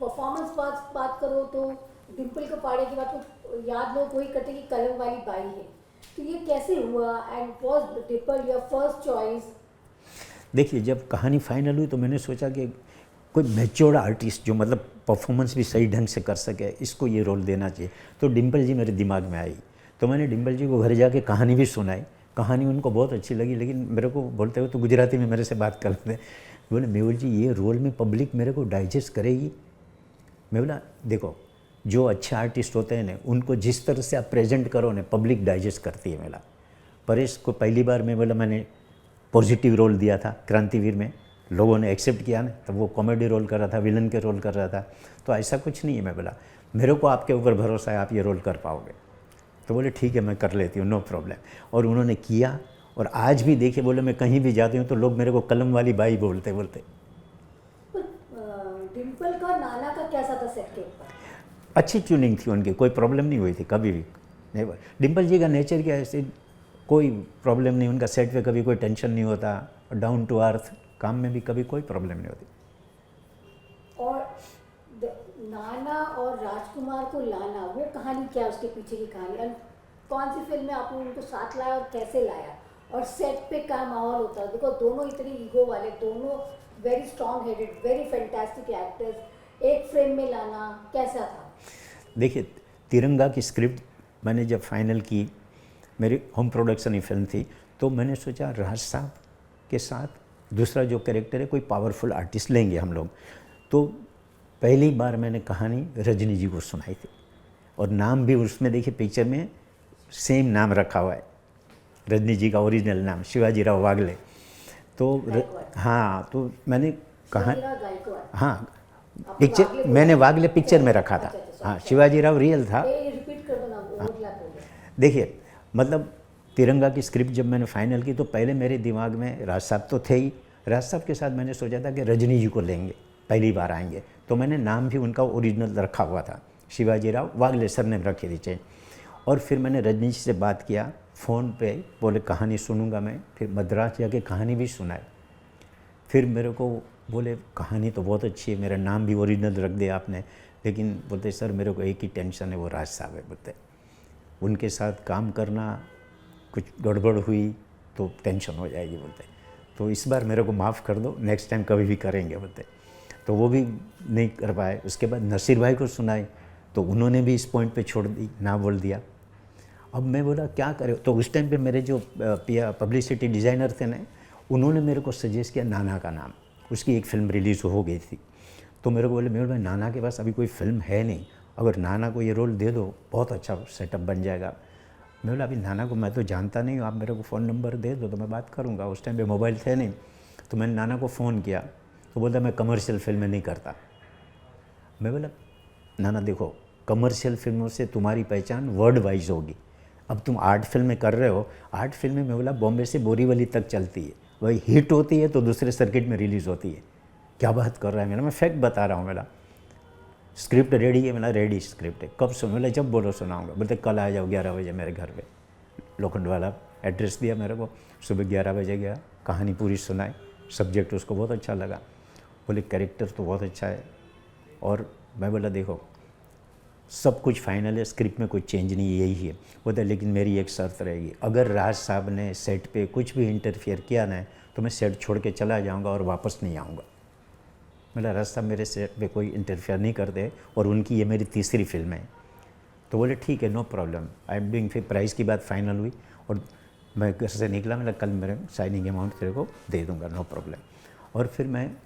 परफॉर्मेंस बात करो तो डिम्पल कपाड़े की बात तो याद लोग वही करते कि कलम वाली बाई है। तो ये कैसे हुआ and was Dimple your first choice? देखिए जब कहानी फाइनल हुई तो मैंने सोचा कि कोई मैच्योर्ड आर्टिस्ट जो मतलब परफॉर्मेंस भी सही ढंग से कर सके, इसको ये रोल देना चाहिए। तो डिम्पल जी मेरे दिमाग में आई, तो मैंने डिम्पल जी को घर जाके कहानी भी सुनाई। कहानी उनको बहुत अच्छी लगी, लेकिन मेरे को बोलते हुए तो गुजराती में मेरे से बात करते थे। बोले मेहुल जी ये रोल में पब्लिक मेरे को डाइजेस्ट करेगी? मैं बोला देखो जो अच्छे आर्टिस्ट होते हैं ना उनको जिस तरह से आप प्रेजेंट करो ना पब्लिक डाइजेस्ट करती है। मेरा परेश को पहली बार मैं बोला मैंने पॉजिटिव रोल दिया था क्रांतिवीर में, लोगों ने एक्सेप्ट किया ना, तब वो कॉमेडी रोल कर रहा था, विलन के रोल कर रहा था। तो ऐसा कुछ नहीं है। मैं बोला मेरे को आपके ऊपर भरोसा है, आप ये रोल कर पाओगे। तो बोले ठीक है मैं कर लेती हूँ नो प्रॉब्लम। और उन्होंने किया, और आज भी देखिए बोले मैं कहीं भी जाती हूँ तो लोग मेरे को कलम वाली बाई बोलते। डिम्पल का नाना का कैसा था सेट के ऊपर? अच्छी ट्यूनिंग थी उनकी, कोई प्रॉब्लम नहीं हुई थी कभी भी। नहीं, डिम्पल जी का नेचर क्या है, ऐसे कोई प्रॉब्लम नहीं, उनका सेट पे कभी कोई टेंशन नहीं होता, डाउन टू अर्थ, काम में भी कभी कोई प्रॉब्लम नहीं होती। और नाना और राजकुमार को लाना, वो कहानी क्या, उसके पीछे की कहानी, और कौन सी फिल्म में आपने उनको साथ लाया और कैसे लाया, और सेट पे क्या माहौल होता है? देखो दोनों इतनी ईगो वाले, दोनों very strong headed, very fantastic actors, एक फ्रेम में लाना कैसा था? देखिए तिरंगा की स्क्रिप्ट मैंने जब फाइनल की, मेरी होम प्रोडक्शन ही फिल्म थी, तो मैंने सोचा राज साहब के साथ दूसरा जो कैरेक्टर है कोई पावरफुल आर्टिस्ट लेंगे हम लोग। तो पहली बार मैंने कहानी रजनी जी को सुनाई थी, और नाम भी उसमें देखिए पिक्चर में सेम नाम रखा हुआ है, रजनी जी का ओरिजिनल नाम शिवाजी राव वागले। तो हाँ, तो मैंने कहा हाँ पिक्चर मैंने वागले पिक्चर में रखा था, हाँ शिवाजी राव रियल था। रिपीट कर दो ना, ओवरलैप हो गया। देखिए मतलब तिरंगा की स्क्रिप्ट जब मैंने फाइनल की तो पहले मेरे दिमाग में राज साहब तो थे ही, राज साहब के साथ मैंने सोचा था कि रजनी जी को लेंगे, पहली बार आएंगे, तो मैंने नाम भी उनका ओरिजिनल रखा हुआ था, शिवाजी राव वागले सर ने रखी थी चाहिए। और फिर मैंने रजनी जी से बात किया फ़ोन पे, बोले कहानी सुनूंगा मैं, फिर मद्रास जाके कहानी भी सुनाई। फिर मेरे को बोले कहानी तो बहुत अच्छी है, मेरा नाम भी ओरिजिनल रख दिया आपने, लेकिन बोलते सर मेरे को एक ही टेंशन है, वो राज साहब है, बोलते उनके साथ काम करना कुछ गड़बड़ हुई तो टेंशन हो जाएगी, बोलते तो इस बार मेरे को माफ़ कर दो, नेक्स्ट टाइम कभी भी करेंगे, बोलते। तो वो भी नहीं कर पाए। उसके बाद नसीर भाई को सुनाई तो उन्होंने भी इस पॉइंट पे छोड़ दी, ना बोल दिया। अब मैं बोला क्या करें, तो उस टाइम पे मेरे जो पब्लिसिटी डिज़ाइनर थे ना, उन्होंने मेरे को सजेस्ट किया नाना का नाम, उसकी एक फ़िल्म रिलीज़ हो गई थी। तो मेरे को बोले मेरे भाई नाना के पास अभी कोई फ़िल्म है नहीं, अगर नाना को ये रोल दे दो बहुत अच्छा सेटअप बन जाएगा। मैं बोला अभी नाना को मैं तो जानता नहीं हूँ, आप मेरे को फ़ोन नंबर दे दो तो मैं बात करूँगा। उस टाइम पे मोबाइल थे नहीं, तो मैंने नाना को फ़ोन किया तो बोलता मैं कमर्शियल फिल्में नहीं करता। मैं बोला नाना देखो, कमर्शियल फिल्मों से तुम्हारी पहचान वर्ल्ड वाइज होगी। अब तुम आर्ट फिल्में कर रहे हो, आर्ट फिल्में मैं बोला बॉम्बे से बोरीवली तक चलती है, वही हिट होती है तो दूसरे सर्किट में रिलीज़ होती है। क्या बात कर रहा है मेरा, मैं फैक्ट बता रहा हूँ। मेरा स्क्रिप्ट रेडी है, मेरा रेडी स्क्रिप्ट है, कब सुन, बोला जब बोलो सुनाऊंगा। बोलते कल आ जाओ 11 बजे मेरे घर पे। लोखंड वाला एड्रेस दिया मेरे को, सुबह 11 बजे गया, कहानी पूरी सुनाई, सब्जेक्ट उसको बहुत अच्छा लगा। बोले कैरेक्टर तो बहुत अच्छा है। और मैं बोला देखो सब कुछ फाइनल है, स्क्रिप्ट में कोई चेंज नहीं, यही है। बोलता लेकिन मेरी एक शर्त रहेगी, अगर राज साहब ने सेट पे कुछ भी इंटरफियर किया ना तो मैं सेट छोड़ के चला जाऊंगा और वापस नहीं आऊँगा। बोला राज साहब मेरे सेट पे कोई इंटरफियर नहीं करते और उनकी ये मेरी तीसरी फिल्म है। तो बोले ठीक है no problem, I am doing. फिर प्राइस की बात फाइनल हुई और मैं घर से निकला, मैंने कल मेरे साइनिंग अमाउंट तेरे को दे दूँगा, नो प्रॉब्लम। और फिर मैं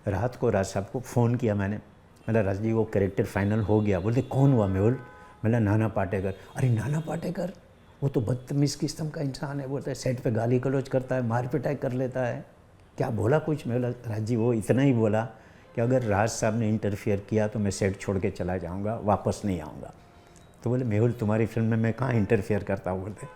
रात को राज साहब को फ़ोन किया मैंने राज जी वो कैरेक्टर फाइनल हो गया। बोलते कौन हुआ मेहुल? मैंने नाना पाटेकर। अरे नाना पाटेकर वो तो बदतमीज़ किस्म का इंसान है, बोलता है सेट पे गाली गलौज करता है, मार पिटाई कर लेता है। क्या बोला कुछ? मैं बोला राज जी वो इतना ही बोला कि अगर राज साहब ने इंटरफियर किया तो मैं सेट छोड़ के चला जाऊँगा, वापस नहीं आऊँगा। तो बोले मेहुल तुम्हारी फिल्म में मैं कहाँ इंटरफियर करता हूँ। बोलते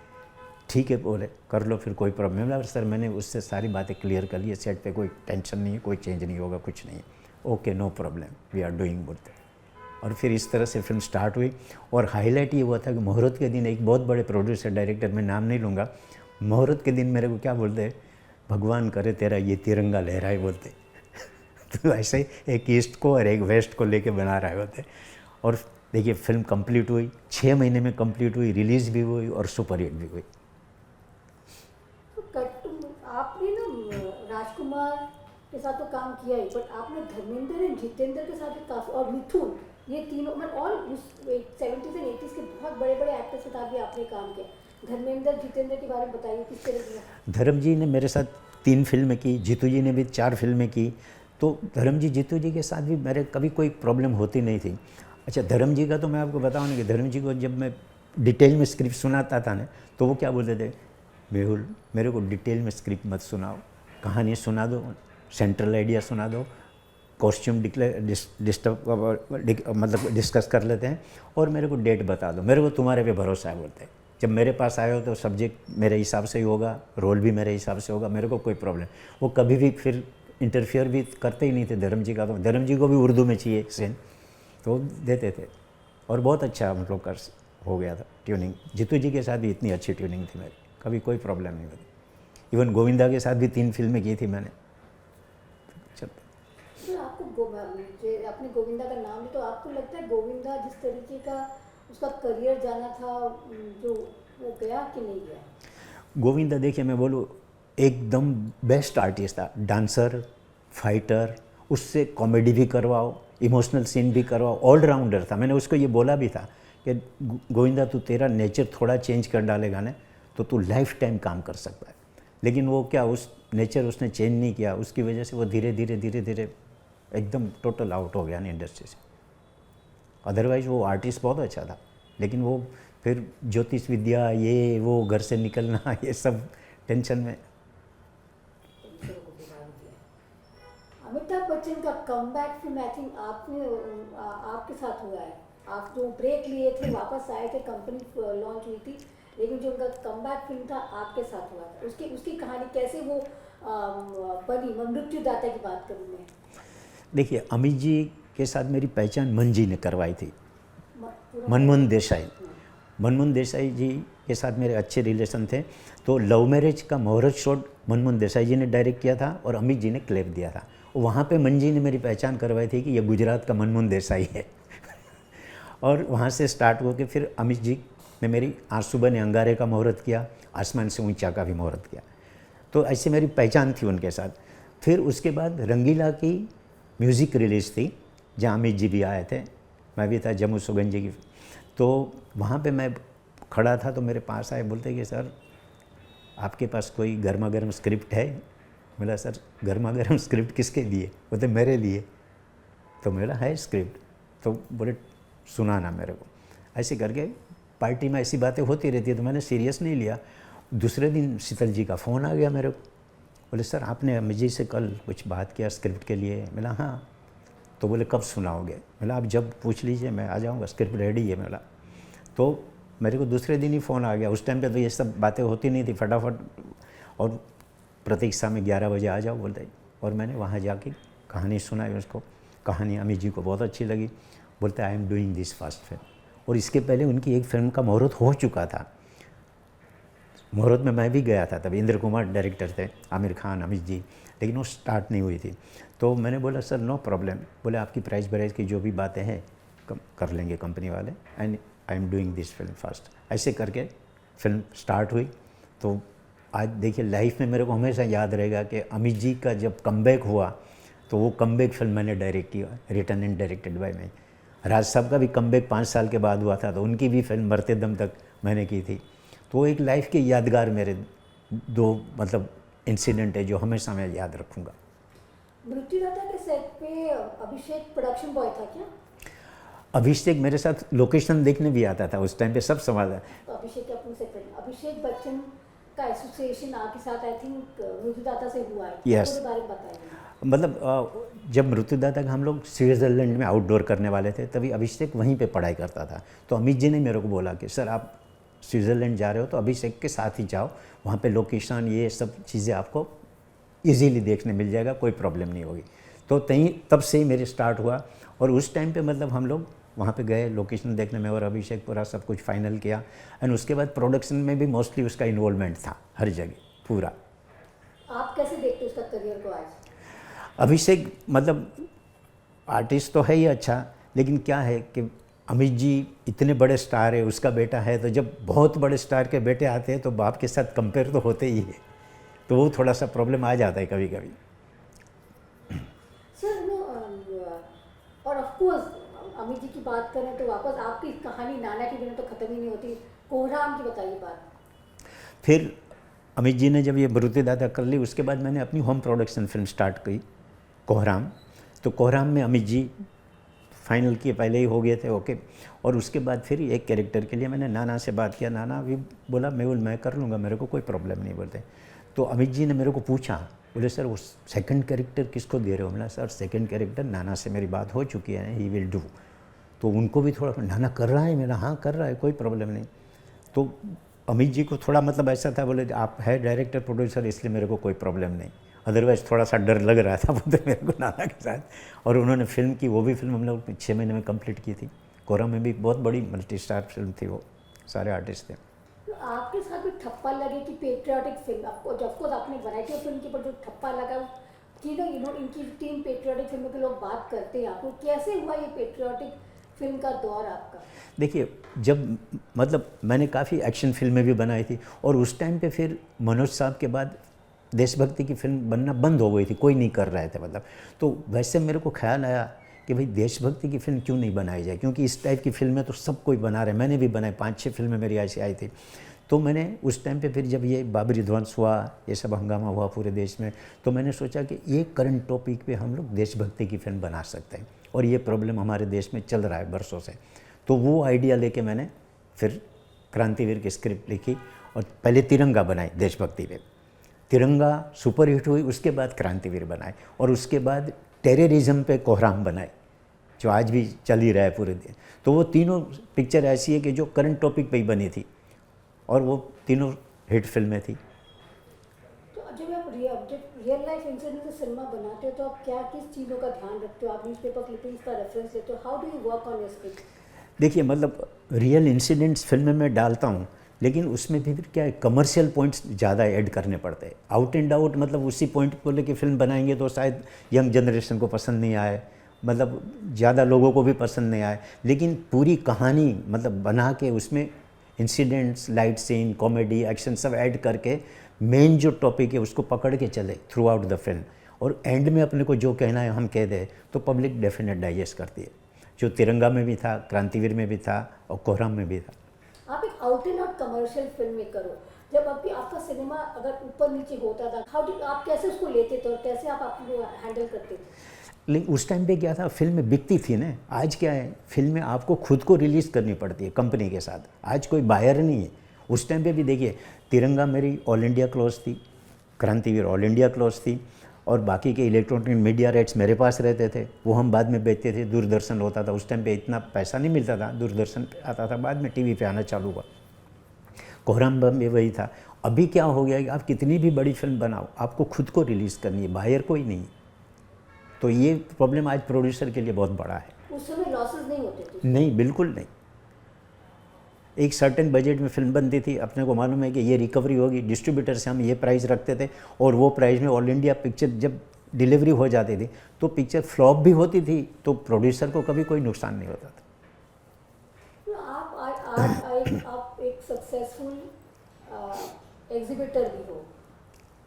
ठीक है, बोले कर लो फिर कोई प्रॉब्लम नहीं। सर मैंने उससे सारी बातें क्लियर कर ली है, सेट पे कोई टेंशन नहीं है, कोई चेंज नहीं होगा, कुछ नहीं है। Okay no problem, we are doing. बोलते और फिर इस तरह से फिल्म स्टार्ट हुई। और हाईलाइट ये हुआ था कि मुहूर्त के दिन एक बहुत बड़े प्रोड्यूसर डायरेक्टर, मैं नाम नहीं लूँगा, मुहूर्त के दिन मेरे को क्या बोलते, भगवान करे तेरा ये तिरंगा लहराए। बोलते तो ऐसे ही एक ईस्ट को और एक वेस्ट को लेके बना रहे होते। और देखिए फिल्म कंप्लीट हुई, 6 महीने में कंप्लीट हुई, रिलीज़ भी हुई और सुपर हिट भी हुई। आपने ना राजकुमार के साथ तो काम किया ही, बट आपने धर्मेंद्र एंड जितेंद्र के साथ भी काफ़ी, और मिथुन, ये तीनों मतलब ऑल 70s एंड 80s के बहुत बड़े बड़े एक्टर्स के साथ भी आपने काम किया। धर्मेंद्र जितेंद्र के बारे में बताइए किस तरह की। धर्म जी ने मेरे साथ 3 फिल्में की, जीतू जी ने भी 4 फिल्में की। तो धर्म जी जीतू जी के साथ भी मेरे कभी कोई प्रॉब्लम होती नहीं थी। अच्छा धर्म जी का तो मैं आपको बताऊँ ना कि धर्म जी को जब मैं डिटेल में स्क्रिप्ट सुनाता था ना तो वो क्या बोलते थे, मेहुल मेरे को डिटेल में स्क्रिप्ट मत सुनाओ, कहानी सुना दो, सेंट्रल आइडिया सुना दो, कॉस्ट्यूम मतलब डिस्कस कर लेते हैं और मेरे को डेट बता दो, मेरे को तुम्हारे पे भरोसा है। बोलते हैं जब मेरे पास आए हो तो सब्जेक्ट मेरे हिसाब से ही होगा, रोल भी मेरे हिसाब से होगा, मेरे को कोई प्रॉब्लम। वो कभी भी फिर इंटरफियर भी करते ही नहीं थे धर्म जी का। तो धर्म जी को भी उर्दू में चाहिए सीन तो देते थे और बहुत अच्छा हम लोग का हो गया था ट्यूनिंग। जीतू जी के साथ भी इतनी अच्छी ट्यूनिंग थी मेरी, कभी कोई प्रॉब्लम नहीं हुई। इवन गोविंदा के साथ भी 3 फिल्में की थी मैंने। आपको आपने गोविंदा का नाम लिया तो आपको लगता है गोविंदा जिस तरीके का उसका करियर जाना था जो वो गया कि नहीं गया? गोविंदा देखिए मैं बोलूँ एकदम बेस्ट आर्टिस्ट था, डांसर, फाइटर, उससे कॉमेडी भी करवाओ, इमोशनल सीन भी करवाओ, ऑलराउंडर था। मैंने उसको ये बोला भी था कि गोविंदा तू तेरा नेचर थोड़ा चेंज कर डालेगा ना तो तू लाइफ टाइम काम कर सकता है। लेकिन वो क्या उस नेचर उसने चेंज नहीं किया, उसकी वजह से वो धीरे धीरे एकदम टोटल आउट हो गया ना इंडस्ट्री से। अदरवाइज वो आर्टिस्ट बहुत अच्छा था, लेकिन वो फिर ज्योतिष विद्या ये वो घर से निकलना ये सब टेंशन में। अमिताभ बच्चन का कमबैक फिल्म आई थिंक आपके साथ हुआ है। आप जो ब्रेक लिए थे वापस आए थे, कंपनी लॉन्च हुई थी, लेकिन जो उनका कमबैक फिल्म था आपके साथ हुआ था। उसकी कहानी कैसे वो बनी? मृत्युदाता की बात करूँ मैं। देखिए अमित जी के साथ मेरी पहचान मन जी ने करवाई थी, मनमोहन देसाई। मनमोहन देसाई जी के साथ मेरे अच्छे रिलेशन थे। तो लव मैरिज का मुहूर्त शॉट मनमोहन देसाई जी ने डायरेक्ट किया था और अमित जी ने क्लिप दिया था। वहाँ पे मन जी ने मेरी पहचान करवाई थी कि ये गुजरात का मनमोहन देसाई है और वहाँ से स्टार्ट होकर फिर अमित जी ने मेरी आज सुबह ने अंगारे का मुहूर्त किया, आसमान से ऊंचा का भी मुहूर्त किया। तो ऐसे मेरी पहचान थी उनके साथ। फिर उसके बाद रंगीला की म्यूज़िक रिलीज़ थी जहाँ अमित जी भी आए थे, मैं भी था, जम्मू सुगन जी की। तो वहाँ पे मैं खड़ा था तो मेरे पास आए, बोलते कि सर आपके पास कोई गर्मा गर्म स्क्रिप्ट है? बोला सर गर्मा गर्म स्क्रिप्ट किसके लिए? बोलते मेरे लिए। तो मेरा है स्क्रिप्ट। तो बोले सुनाना मेरे को। ऐसे करके पार्टी में ऐसी बातें होती रहती है, तो मैंने सीरियस नहीं लिया। दूसरे दिन शीतल जी का फ़ोन आ गया मेरे को, बोले सर आपने अमित जी से कल कुछ बात किया स्क्रिप्ट के लिए? बोला हाँ। तो बोले कब सुनाओगे? बोला आप जब पूछ लीजिए मैं आ जाऊँगा, स्क्रिप्ट रेडी है। बोला तो मेरे को दूसरे दिन ही फ़ोन आ गया। उस टाइम पे तो ये सब बातें होती नहीं थी, फटाफट, और प्रतीक्षा में 11 बजे आ जाओ बोलते। और मैंने वहाँ जाके कहानी सुनाई उसको। कहानी अमित जी को बहुत अच्छी लगी। बोलते आई am doing this first film. और इसके पहले उनकी एक फिल्म का मुहूर्त हो चुका था। मुहूर्त में मैं भी गया था, तब इंद्र कुमार डायरेक्टर थे, आमिर खान, अमित जी, लेकिन वो स्टार्ट नहीं हुई थी। तो मैंने बोला सर नो प्रॉब्लम, बोले आपकी प्राइस प्राइस की जो भी बातें हैं कर लेंगे कंपनी वाले, and I am doing this film first. ऐसे करके फिल्म स्टार्ट हुई। तो आज देखिए लाइफ में मेरे को हमेशा याद रहेगा कि अमित जी का जब कमबैक हुआ, तो वो कमबैक फिल्म मैंने डायरेक्ट किया, रिटन एंड डायरेक्टेड बाय मी। राज साहब का भी कमबैक 5 साल के बाद हुआ था, तो उनकी भी फिल्म मरते दम तक मैंने की थी। तो एक लाइफ के यादगार मेरे 2 मतलब इंसिडेंट है जो हमेशा मैं याद रखूँगा। मृत्युदाता के सेट पे अभिषेक प्रोडक्शन बॉय था क्या? अभिषेक मेरे साथ लोकेशन देखने भी आता था, उस टाइम पे सब संभाला। तो अभिषेक के अपने से पहले अभिषेक बच्चन का एसोसिएशन आपके साथ आई थिंक मृत्युदाता से हुआ है। Yes. उसके बारे में बताइए। मतलब जब मृत्युदाता का हम लोग स्विट्ज़रलैंड में आउटडोर करने वाले थे, तभी अभिषेक वहीं पे पढ़ाई करता था। तो अमित जी ने मेरे को बोला कि सर आप स्विट्ज़रलैंड जा रहे हो तो अभिषेक के साथ ही जाओ, वहाँ पे लोकेशन ये सब चीज़ें आपको इजीली देखने मिल जाएगा, कोई प्रॉब्लम नहीं होगी। तो तब से ही मेरे स्टार्ट हुआ। और उस टाइम पे मतलब हम लोग वहाँ पे गए लोकेशन देखने में, और अभिषेक पूरा सब कुछ फाइनल किया। एंड उसके बाद प्रोडक्शन में भी मोस्टली उसका इन्वॉल्वमेंट था हर जगह पूरा। आप कैसे देखते हो उसका करियर को आज? अभिषेक मतलब आर्टिस्ट तो है ही अच्छा, लेकिन क्या है कि अमित जी इतने बड़े स्टार है, उसका बेटा है, तो जब बहुत बड़े स्टार के बेटे आते हैं तो बाप के साथ कंपेयर तो होते ही है, तो वो थोड़ा सा प्रॉब्लम आ जाता है कभी कभी। सर नो, और ऑफ कोर्स अमित जी की बात करें तो वापस आपकी कहानी नाना के बिना तो ख़त्म ही नहीं होती। कोहराम की बताइए बात। फिर अमित जी ने जब ये मृत्युदाता कर ली, उसके बाद मैंने अपनी होम प्रोडक्शन फिल्म स्टार्ट की, कोहराम। तो कोहराम में अमित जी फाइनल किए पहले ही हो गए थे, ओके। और उसके बाद फिर एक कैरेक्टर के लिए मैंने नाना से बात किया। नाना भी बोला मैं कर लूँगा, मेरे को कोई प्रॉब्लम नहीं बोलते। तो अमित जी ने मेरे को पूछा, बोले सर वो सेकंड कैरेक्टर किसको दे रहे हो? मैंने सर सेकंड कैरेक्टर नाना से मेरी बात हो चुकी है, ही विल डू। तो उनको भी थोड़ा, नाना कर रहा है? मेरा हाँ कर रहा है, कोई प्रॉब्लम नहीं। तो अमित जी को थोड़ा मतलब ऐसा था, बोले आप है डायरेक्टर प्रोड्यूसर इसलिए मेरे को कोई प्रॉब्लम नहीं, अदरवाइज़ थोड़ा सा डर लग रहा था बोलते मेरे को नाना के साथ। और उन्होंने फिल्म की, वो भी फिल्म हम लोग 6 महीने में कंप्लीट की थी। कोहराम में भी बहुत बड़ी मल्टी स्टार फिल्म थी, वो सारे आर्टिस्ट थे। तो आपके साथ भी ठप्पा लगे कि पेट्रियाटिक फिल्म, आपको जब को आपने वैरायटी ऑफ फिल्म के ऊपर जो ठप्पा लगा कि ना इनकी 3 पेट्रियाटिक फिल्मों के लोग बात करते हैं, आपको कैसे हुआ ये पेट्रियाटिक फिल्म का दौर आपका? देखिए जब मतलब मैंने काफ़ी एक्शन फिल्में भी बनाई थी, और उस टाइम पे फिर मनोज साहब के बाद देशभक्ति की फिल्म बनना बंद हो गई थी, कोई नहीं कर रहे थे मतलब। तो वैसे मेरे को ख्याल आया कि भाई देशभक्ति की फिल्म क्यों नहीं बनाई जाए, क्योंकि इस टाइप की फिल्में तो सब कोई बना रहे हैं, मैंने भी बनाई, 5-6 फिल्में मेरी ऐसी आई थी। तो मैंने उस टाइम पे फिर जब ये बाबरी ध्वंस हुआ, ये सब हंगामा हुआ पूरे देश में, तो मैंने सोचा कि ये करंट टॉपिक पे हम लोग देशभक्ति की फिल्म बना सकते हैं, और ये प्रॉब्लम हमारे देश में चल रहा है बरसों से। तो वो आइडिया लेके मैंने फिर क्रांतिवीर की स्क्रिप्ट लिखी, और पहले तिरंगा बनाई देशभक्ति पे, तिरंगा सुपरहिट हुई, उसके बाद क्रांतिवीर बनाए, और उसके बाद टेररिज्म पे कोहराम बनाए जो आज भी चल ही रहा है पूरे दिन। तो वो तीनों पिक्चर ऐसी है कि जो करंट टॉपिक पे ही बनी थी, और वो तीनों हिट फिल्में थी। तो जब आप रियल लाइफ इंसिडेंट से सिनेमा बनाते हो तो आप क्या किस चीज़ों का ध्यान रखते हो? आप न्यूज़पेपर क्लिपिंग्स का रेफरेंस लेते हो? How do you work on your script? देखिए मतलब रियल इंसिडेंट्स फिल्म में डालता हूँ, लेकिन उसमें भी फिर क्या है, कमर्शियल पॉइंट्स ज़्यादा ऐड करने पड़ते हैं। आउट एंड आउट मतलब उसी पॉइंट को लेके फिल्म बनाएंगे तो शायद यंग जनरेशन को पसंद नहीं आए, मतलब ज़्यादा लोगों को भी पसंद नहीं आए। लेकिन पूरी कहानी मतलब बना के उसमें incidents, light scene, comedy, action सब ऐड करके मेन जो टॉपिक है उसको पकड़ के चले थ्रू आउट द फिल्म, और एंड में अपने को जो कहना है हम कह दें तो पब्लिक डेफिनेट डाइजेस्ट करती है, जो तिरंगा में भी था, क्रांतिवीर में भी था, और कोहराम में भी था। आप एक out and out commercial film maker हो, जब अभी आपका सिनेमा अगर ऊपर नीचे होता था, आप कैसे उसको लेते थे और कैसे आप अपने हैंडल करते थे? लेकिन उस टाइम पे क्या था, फिल्म बिकती थी ना। आज क्या है, फिल्में आपको खुद को रिलीज़ करनी पड़ती है कंपनी के साथ, आज कोई बायर नहीं है। उस टाइम पे भी देखिए, तिरंगा मेरी ऑल इंडिया क्लोज थी, क्रांतिवीर ऑल इंडिया क्लोज थी, और बाकी के इलेक्ट्रॉनिक मीडिया राइट्स मेरे पास रहते थे, वो हम बाद में बेचते थे। दूरदर्शन होता था, उस टाइम पे इतना पैसा नहीं मिलता था, दूरदर्शन पे आता था, बाद में टीवी पे आना चालू हुआ। कोहराम बम भी वही था। अभी क्या हो गया कि आप कितनी भी बड़ी फिल्म बनाओ, आपको खुद को रिलीज़ करनी है, बायर कोई नहीं। तो ये प्रॉब्लम आज प्रोड्यूसर के लिए बहुत बड़ा है। उस समय लॉसेस नहीं होते थे? नहीं, बिल्कुल नहीं। एक सर्टेन बजट में फिल्म बनती थी, अपने को मालूम है कि ये रिकवरी होगी, डिस्ट्रीब्यूटर से हम ये प्राइस रखते थे, और वो प्राइस में ऑल इंडिया पिक्चर जब डिलीवरी हो जाती थी तो पिक्चर फ्लॉप भी होती थी, तो प्रोड्यूसर को कभी कोई नुकसान नहीं होता था। आप एक सक्सेसफुल एग्जिबिटर भी हो,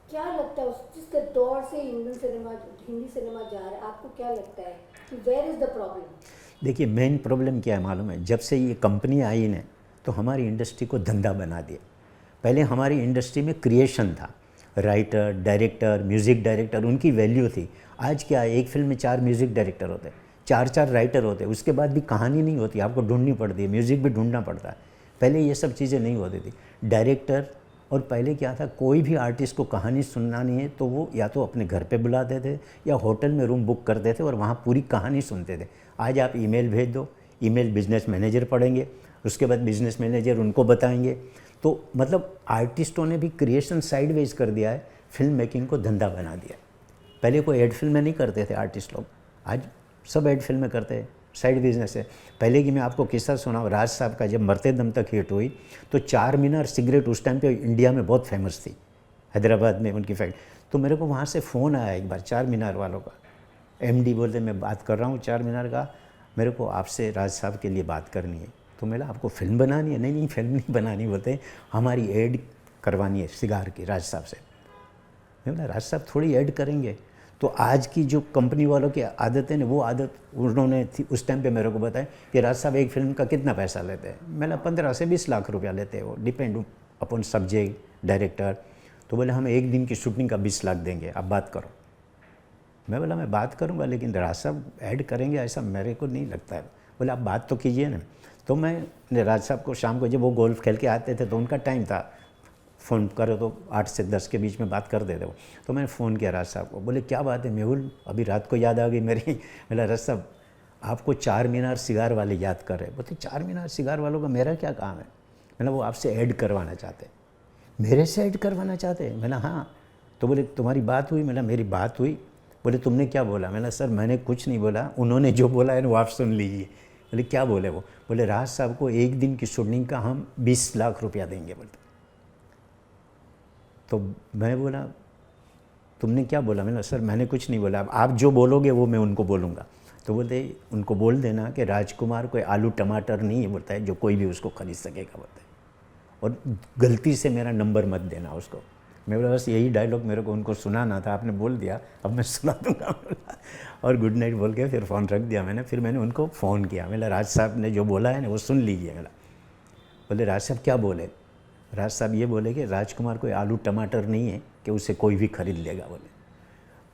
क्या लगता है उस जिस दौर से हिंदी सिनेमा जा रहा है, आपको क्या लगता है कि वेयर इज़ द प्रॉब्लम? देखिए, मेन प्रॉब्लम क्या है मालूम है, जब से ये कंपनी आई ने तो हमारी इंडस्ट्री को धंधा बना दिया। पहले हमारी इंडस्ट्री में क्रिएशन था, राइटर, डायरेक्टर, म्यूज़िक डायरेक्टर, उनकी वैल्यू थी। आज क्या है, एक फिल्म में 4 म्यूज़िक डायरेक्टर होते हैं, 4 राइटर होते हैं, उसके बाद भी कहानी नहीं होती, आपको ढूंढनी पड़ती है, म्यूज़िक भी ढूंढना पड़ता है। पहले ये सब चीज़ें नहीं होती थी। डायरेक्टर, और पहले क्या था, कोई भी आर्टिस्ट को कहानी सुनना है तो वो या तो अपने घर पे बुलाते थे या होटल में रूम बुक करते थे और वहाँ पूरी कहानी सुनते थे। आज आप ईमेल भेज दो, ईमेल बिजनेस मैनेजर पढ़ेंगे, उसके बाद बिजनेस मैनेजर उनको बताएंगे। तो मतलब आर्टिस्टों ने भी क्रिएशन साइडवेज कर दिया है, फिल्म मेकिंग को धंधा बना दिया। पहले कोई एड फिल्में नहीं करते थे आर्टिस्ट लोग, आज सब एड फिल्में करते हैं, साइड बिजनेस है। पहले की मैं आपको किस्सा सुनाऊँ, राज साहब का जब मरते दम तक हिट हुई तो 4 मीनार सिगरेट उस टाइम पे इंडिया में बहुत फेमस थी, हैदराबाद में उनकी फैक्ट्री। तो मेरे को वहाँ से फ़ोन आया एक बार 4 मीनार वालों का, एमडी बोलते मैं बात कर रहा हूँ 4 मीनार का, मेरे को आपसे राज साहब के लिए बात करनी है। तो मेरा आपको फिल्म बनानी है? नहीं नहीं, फिल्म नहीं बनानी, बोलते हमारी ऐड करवानी है सिगार की राज साहब से। मैं बोला राज साहब थोड़ी ऐड करेंगे। तो आज की जो कंपनी वालों की आदत है ना, वो आदत उन्होंने थी उस टाइम पे मेरे को बताया कि राज साहब एक फिल्म का कितना पैसा लेते हैं। मैंने 15 से 20 लाख रुपया लेते हैं, वो डिपेंड अपॉन सब्जेक्ट, डायरेक्टर। तो बोले हम एक दिन की शूटिंग का 20 लाख देंगे, आप बात करो। मैं बोला मैं बात करूंगा, लेकिन राज साहब ऐड करेंगे ऐसा मेरे को नहीं लगता है। बोले आप बात तो कीजिए ना। तो मैं राज साहब को शाम को जब वो गोल्फ खेल के आते थे तो उनका टाइम था, फ़ोन करो तो 8 से 10 के बीच में बात कर देते वो। तो मैंने फ़ोन किया राज साहब को, बोले क्या बात है मेहुल, अभी रात को याद आ गई मेरी। बोला राज साहब आपको 4 मीनार सिगार वाले याद कर रहे। बोलते 4 मीनार सिगार वालों का मेरा क्या काम है? मैंने वो आपसे ऐड करवाना चाहते। मेरे से ऐड करवाना चाहते? मैंने हाँ। तो बोले तुम्हारी बात हुई? मैंने मेरी बात हुई। बोले तुमने क्या बोला? मैंने सर मैंने कुछ नहीं बोला, उन्होंने जो बोला है ना वो आप सुन लीजिए। बोले क्या बोले वो? बोले राज साहब को एक दिन की शूटिंग का हम 20 लाख रुपया देंगे। बोलते तो मैं बोला तुमने क्या बोला? मैंने सर मैंने कुछ नहीं बोला, आप जो बोलोगे वो मैं उनको बोलूँगा। तो बोलते उनको बोल देना कि राजकुमार कोई आलू टमाटर नहीं है, बोलता है जो कोई भी उसको खरीद सकेगा, बोलता है, और गलती से मेरा नंबर मत देना उसको। मैं बोला बस यही डायलॉग मेरे को उनको सुनाना था, आपने बोल दिया, अब मैं सुना दूंगा। और गुड नाइट बोल के फिर फ़ोन रख दिया मैंने। फिर मैंने उनको फ़ोन किया, मैंने राज साहब ने जो बोला है ना वो सुन लीजिए। मेरा बोले राज साहब क्या बोले? राज साहब ये बोले कि राजकुमार कोई आलू टमाटर नहीं है कि उसे कोई भी खरीद लेगा।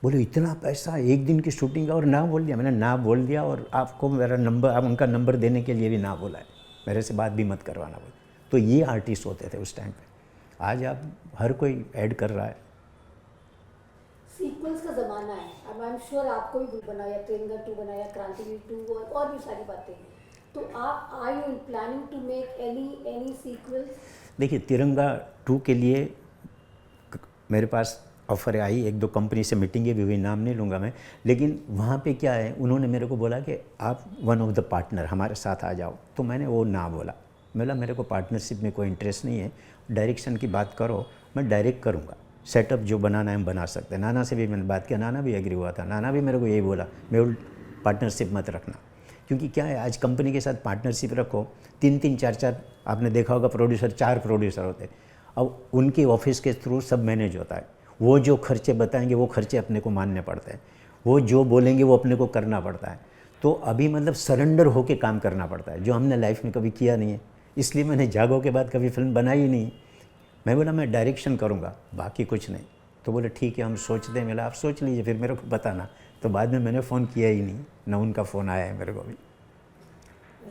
बोले इतना पैसा एक दिन की शूटिंग का, और ना बोल दिया। मैंने ना बोल दिया, और आपको मेरा नंबर, आप उनका नंबर देने के लिए भी ना बोला है, मेरे से बात भी मत करवाना बोले। तो ये आर्टिस्ट होते थे उस टाइम पे। आज आप हर कोई ऐड कर रहा है। सीक्वल्स का ज़माना है, अब आई एम श्योर आपको भी बनाया, तिरंगा 2 बनाया, क्रांतिवीर 2 और भी सारी बातें। तो आप are you planning to make any sequels? देखिए तिरंगा 2 के लिए मेरे पास ऑफ़र आई, 1-2 कंपनी से मीटिंगें भी हुई, नाम नहीं लूँगा मैं, लेकिन वहाँ पे क्या है, उन्होंने मेरे को बोला कि आप वन ऑफ द पार्टनर हमारे साथ आ जाओ। तो मैंने वो ना बोला, बोला मेरे को पार्टनरशिप में कोई इंटरेस्ट नहीं है, डायरेक्शन की बात करो, मैं डायरेक्ट करूँगा, सेटअप जो बनाना है हम बना सकते हैं। नाना से भी मैंने बात किया, नाना भी एग्री हुआ था, नाना भी मेरे को यही बोला मैं पार्टनरशिप मत रखना। क्योंकि क्या है, आज कंपनी के साथ पार्टनरशिप रखो, 3-3 4-4, आपने देखा होगा प्रोड्यूसर, 4 प्रोड्यूसर होते हैं, अब उनके ऑफिस के थ्रू सब मैनेज होता है। वो जो खर्चे बताएंगे वो खर्चे अपने को मानने पड़ते हैं, वो जो बोलेंगे वो अपने को करना पड़ता है। तो अभी मतलब सरेंडर होके काम करना पड़ता है, जो हमने लाइफ में कभी किया नहीं है। इसलिए मैंने जागो के बाद कभी फिल्म बनाई ही नहीं। मैं बोला मैं डायरेक्शन करूँगा, बाकी कुछ नहीं। तो बोले ठीक है हम सोचते हैं। मेरा आप सोच लीजिए फिर मेरे को बताना। तो बाद में मैंने फ़ोन किया ही नहीं, ना उनका फ़ोन आया है मेरे को भी।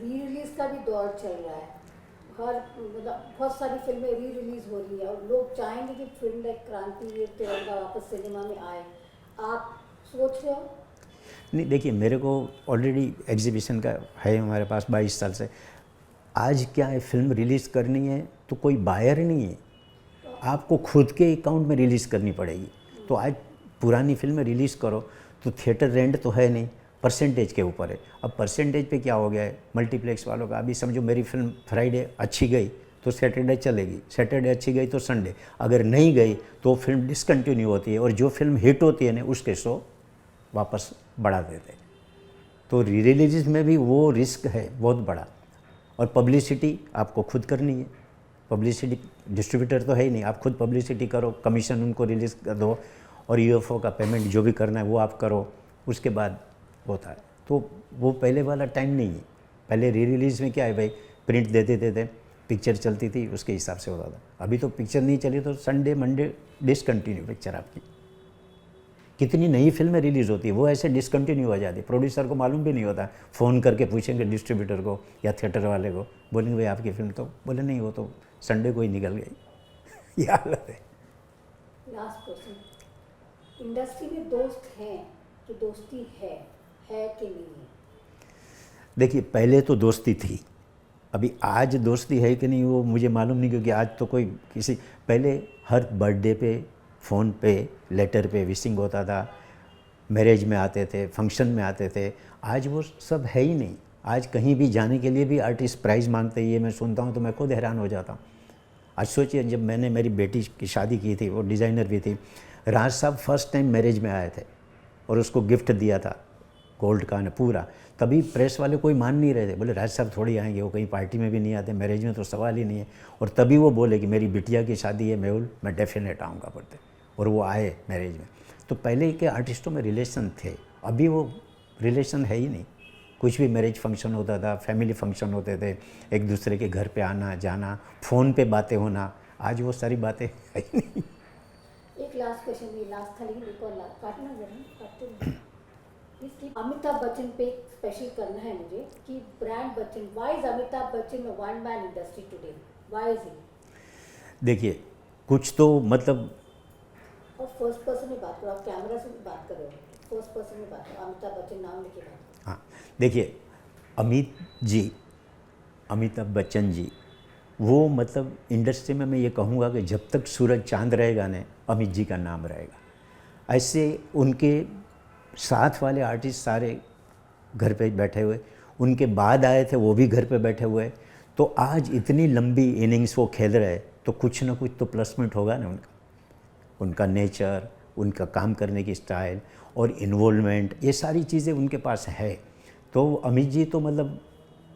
री रिलीज का भी दौर चल रहा है, हर मतलब बहुत सारी फिल्में री रिलीज हो रही है और लोग चाहेंगे कि फिल्म लाइक क्रांति ये तिरंगा वापस सिनेमा में आए। आप सोच रहे हो? नहीं देखिए, मेरे को ऑलरेडी एग्जीबिशन का है हमारे पास 22 साल से। आज क्या है, फिल्म रिलीज़ करनी है तो कोई बायर नहीं है, आपको खुद के अकाउंट में रिलीज़ करनी पड़ेगी। तो आज पुरानी फिल्में रिलीज़ करो तो थिएटर रेंट तो है नहीं, परसेंटेज के ऊपर है। अब परसेंटेज पे क्या हो गया है मल्टीप्लेक्स वालों का। अभी समझो मेरी फिल्म फ्राइडे अच्छी गई तो सैटरडे चलेगी, सैटरडे अच्छी गई तो संडे, अगर नहीं गई तो फिल्म डिसकंटिन्यू होती है, और जो फिल्म हिट होती है ना उसके शो वापस बढ़ा देते हैं। तो री रिलीज में भी वो रिस्क है बहुत बड़ा, और पब्लिसिटी आपको खुद करनी है। पब्लिसिटी डिस्ट्रीब्यूटर तो है ही नहीं, आप खुद पब्लिसिटी करो, कमीशन उनको रिलीज़ कर दो, और यूएफओ का पेमेंट जो भी करना है वो आप करो, उसके बाद होता है। तो वो पहले वाला टाइम नहीं है। पहले री रिलीज़ में क्या है भाई, प्रिंट दे देते थे, पिक्चर चलती थी उसके हिसाब से होता था। अभी तो पिक्चर नहीं चली तो संडे मंडे डिसकंटिन्यू पिक्चर आपकी। कितनी नई फिल्में रिलीज़ होती है वो ऐसे डिसकंटिन्यू हो जाती है, प्रोड्यूसर को मालूम भी नहीं होता। फ़ोन करके पूछेंगे डिस्ट्रीब्यूटर को या थिएटर वाले को, बोलेंगे भाई आपकी फ़िल्म तो, बोले नहीं वो तो संडे को ही निकल गई। ये हालत है। लास्ट क्वेश्चन, इंडस्ट्री में दोस्त हैं कि दोस्ती है कि नहीं है? देखिए पहले तो दोस्ती थी, अभी आज दोस्ती है कि नहीं वो मुझे मालूम नहीं, क्योंकि आज तो कोई किसी, पहले हर बर्थडे पे फ़ोन पे लेटर पे विशिंग होता था, मैरिज में आते थे, फंक्शन में आते थे। आज वो सब है ही नहीं। आज कहीं भी जाने के लिए भी आर्टिस्ट प्राइज़ मांगते हैं, ये मैं सुनता हूँ तो मैं खुद हैरान हो जाता हूँ। आज सोचिए, जब मैंने मेरी बेटी की शादी की थी, वो डिज़ाइनर भी थी, राज साहब फर्स्ट टाइम मैरिज में आए थे और उसको गिफ्ट दिया था गोल्ड का न पूरा। तभी प्रेस वाले कोई मान नहीं रहे थे, बोले राज साहब थोड़ी आएंगे, वो कहीं पार्टी में भी नहीं आते, मैरिज में तो सवाल ही नहीं है। और तभी वो बोले कि मेरी बिटिया की शादी है मेहुल, मैं डेफिनेट आऊँगा बोलते, और वो आए मैरिज में। तो पहले के आर्टिस्टों में रिलेशन थे, अभी वो रिलेशन है ही नहीं। कुछ भी मैरिज फंक्शन होता था, फैमिली फंक्शन होते थे, एक दूसरे के घर पे आना जाना, फ़ोन पे बातें होना, आज वो सारी बातें है ही नहीं। एक लास्ट क्वेश्चन, ये लास्ट था लेकिन एक और काटना जरा, काटते हैं इसकी। अमिताभ बच्चन पे स्पेशल करना है मुझे कि brand Bachchan, why is Amitabh Bachchan a one man industry today, why is he? देखिए कुछ तो मतलब, और फर्स्ट पर्सन में बात करो, आप कैमरा से बात कर रहे हो, फर्स्ट पर्सन में बात करो, अमिताभ बच्चन नाम लेके बात। हाँ देखिए अमिताभ बच्चन जी, वो मतलब इंडस्ट्री में मैं ये कहूँगा कि जब तक सूरज चांद रहेगा ना, अमित जी का नाम रहेगा। ऐसे उनके साथ वाले आर्टिस्ट सारे घर पे बैठे हुए, उनके बाद आए थे वो भी घर पे बैठे हुए। तो आज इतनी लंबी इनिंग्स वो खेल रहे हैं, तो कुछ ना कुछ तो प्लसमेंट होगा ना उनका नेचर, उनका काम करने की स्टाइल और इन्वॉल्वमेंट, ये सारी चीज़ें उनके पास है। तो अमित जी तो मतलब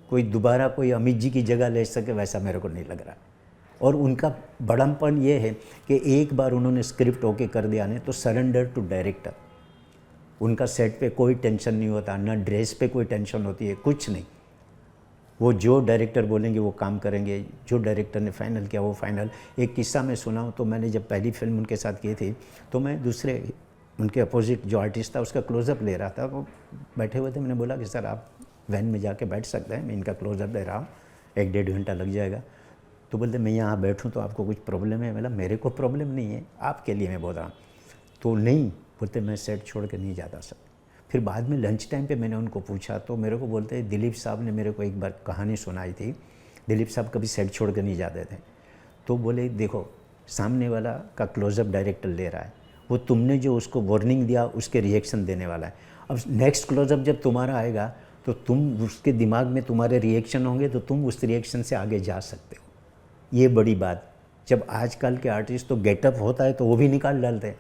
कोई दोबारा कोई अमित जी की जगह ले सके वैसा मेरे को नहीं लग रहा। और उनका बड़ापन ये है कि एक बार उन्होंने स्क्रिप्ट ओके कर दिया ने तो सरेंडर टू डायरेक्टर। उनका सेट पे कोई टेंशन नहीं होता, ना ड्रेस पे कोई टेंशन होती है, कुछ नहीं। वो जो डायरेक्टर बोलेंगे वो काम करेंगे, जो डायरेक्टर ने फाइनल किया वो फाइनल। एक किस्सा मैं सुनाऊँ तो, मैंने जब पहली फिल्म उनके साथ की थी तो मैं दूसरे उनके अपोजिट जो आर्टिस्ट था उसका क्लोज़अप ले रहा था। वो बैठे हुए थे, मैंने बोला कि सर आप वैन में जाके बैठ सकते हैं, मैं इनका क्लोज़अप ले रहा हूँ, 1-1.5 घंटा लग जाएगा। तो बोलते मैं यहाँ बैठूँ तो आपको कुछ प्रॉब्लम है? मेरा मेरे को प्रॉब्लम नहीं है, आपके लिए मैं बोल रहा हूँ। तो नहीं, बोलते मैं सेट छोड़ के नहीं जाता सर। फिर बाद में लंच टाइम पे मैंने उनको पूछा तो मेरे को बोलते दिलीप साहब ने मेरे को एक बार कहानी सुनाई थी, दिलीप साहब कभी सेट छोड़ के नहीं जाते थे। तो बोले देखो सामने वाला का क्लोज़अप डायरेक्टर ले रहा है, वो तुमने जो उसको वार्निंग दिया उसके रिएक्शन देने वाला है। अब नेक्स्ट क्लोज़अप जब तुम्हारा आएगा तो तुम उसके दिमाग में तुम्हारे रिएक्शन होंगे तो तुम उस रिएक्शन से आगे जा सकते हो। ये बड़ी बात। जब आजकल के आर्टिस्ट तो गेटअप होता है तो वो भी निकाल डालते हैं,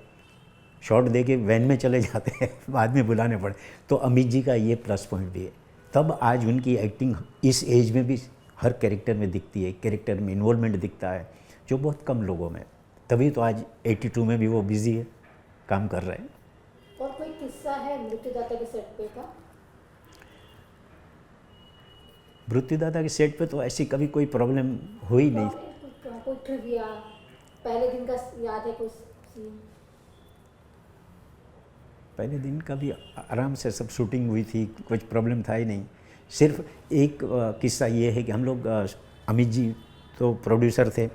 शॉट दे के वैन में चले जाते हैं, बाद में बुलाने पड़े। तो अमित जी का ये प्लस पॉइंट भी है। तब आज उनकी एक्टिंग इस एज में भी हर कैरेक्टर में दिखती है, कैरेक्टर में इन्वॉल्वमेंट दिखता है जो बहुत कम लोगों में। तभी तो आज 82 में भी वो बिजी है, काम कर रहे हैं। और कोई किस्सा है मृत्युदाता के सेट पे का? मृत्युदाता के सेट पे तो ऐसी कभी कोई प्रॉब्लम हुई नहीं। कोई ट्रिविया, पहले दिन का याद है कोई सीन? पहले दिन का भी आराम से सब शूटिंग हुई थी, कुछ प्रॉब्लम था ही नहीं। सिर्फ एक किस्सा ये है कि हम लोग अमित जी तो प्रोड्यूसर थे,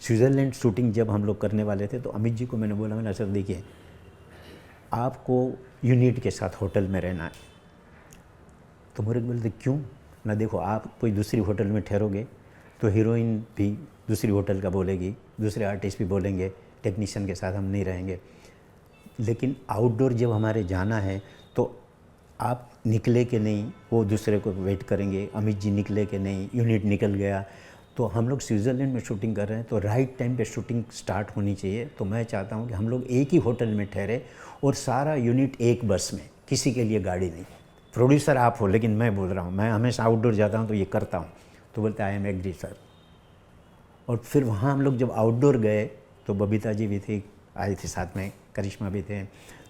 स्विट्ज़रलैंड शूटिंग जब हम लोग करने वाले थे तो अमित जी को मैंने बोला सर देखिए आपको यूनिट के साथ होटल में रहना है। तो मुझे बोलते क्यों ना, देखो आप कोई दूसरी होटल में ठहरोगे तो हीरोइन भी दूसरी होटल का बोलेगी, दूसरे आर्टिस्ट भी बोलेंगे, टेक्नीशियन के साथ हम नहीं रहेंगे। लेकिन आउटडोर जब हमारे जाना है तो आप निकले कि नहीं वो दूसरे को वेट करेंगे, अमित जी निकले कि नहीं, यूनिट निकल गया। तो हम लोग स्विट्ज़रलैंड में शूटिंग कर रहे हैं तो राइट टाइम पे शूटिंग स्टार्ट होनी चाहिए। तो मैं चाहता हूँ कि हम लोग एक ही होटल में ठहरे और सारा यूनिट एक बस में, किसी के लिए गाड़ी नहीं। प्रोड्यूसर आप हो लेकिन मैं बोल रहा हूँ, मैं हमेशा आउटडोर जाता हूँ तो ये करता हूँ। तो बोलते आई एम एग्री सर। और फिर वहाँ हम लोग जब आउटडोर गए तो बबीता जी भी थी, आई थी साथ में, करिश्मा भी थे।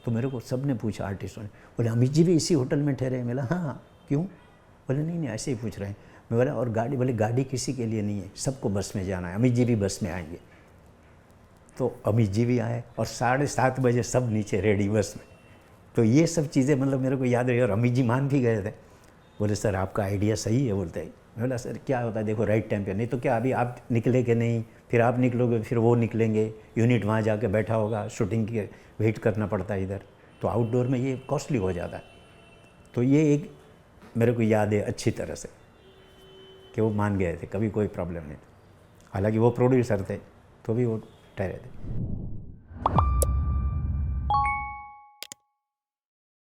तो मेरे को सब ने पूछा आर्टिस्टों ने, बोले अमित जी भी इसी होटल में ठहरे? मैं बोला हाँ क्यों? बोले नहीं ऐसे ही पूछ रहे हैं। मैं बोला और गाड़ी? बोले गाड़ी किसी के लिए नहीं है, सबको बस में जाना है, अमित जी भी बस में आएंगे। तो अमित जी भी आए और 7:30 बजे सब नीचे रेडी बस में। तो ये सब चीज़ें मतलब मेरे को याद रही और अमित जी मान भी गए थे। बोले सर आपका आइडिया सही है, बोलते हैं। मैं बोला सर क्या होता है देखो राइट टाइम पे, नहीं तो क्या अभी आप निकले कि नहीं, फिर आप निकलोगे फिर वो निकलेंगे, यूनिट वहाँ जाके बैठा होगा, शूटिंग के वेट करना पड़ता है इधर, तो आउटडोर में ये कॉस्टली हो जाता है। तो ये एक मेरे को याद है अच्छी तरह से कि वो मान गए थे, कभी कोई प्रॉब्लम नहीं था। हालांकि वो प्रोड्यूसर थे तो भी वो ठहरे थे।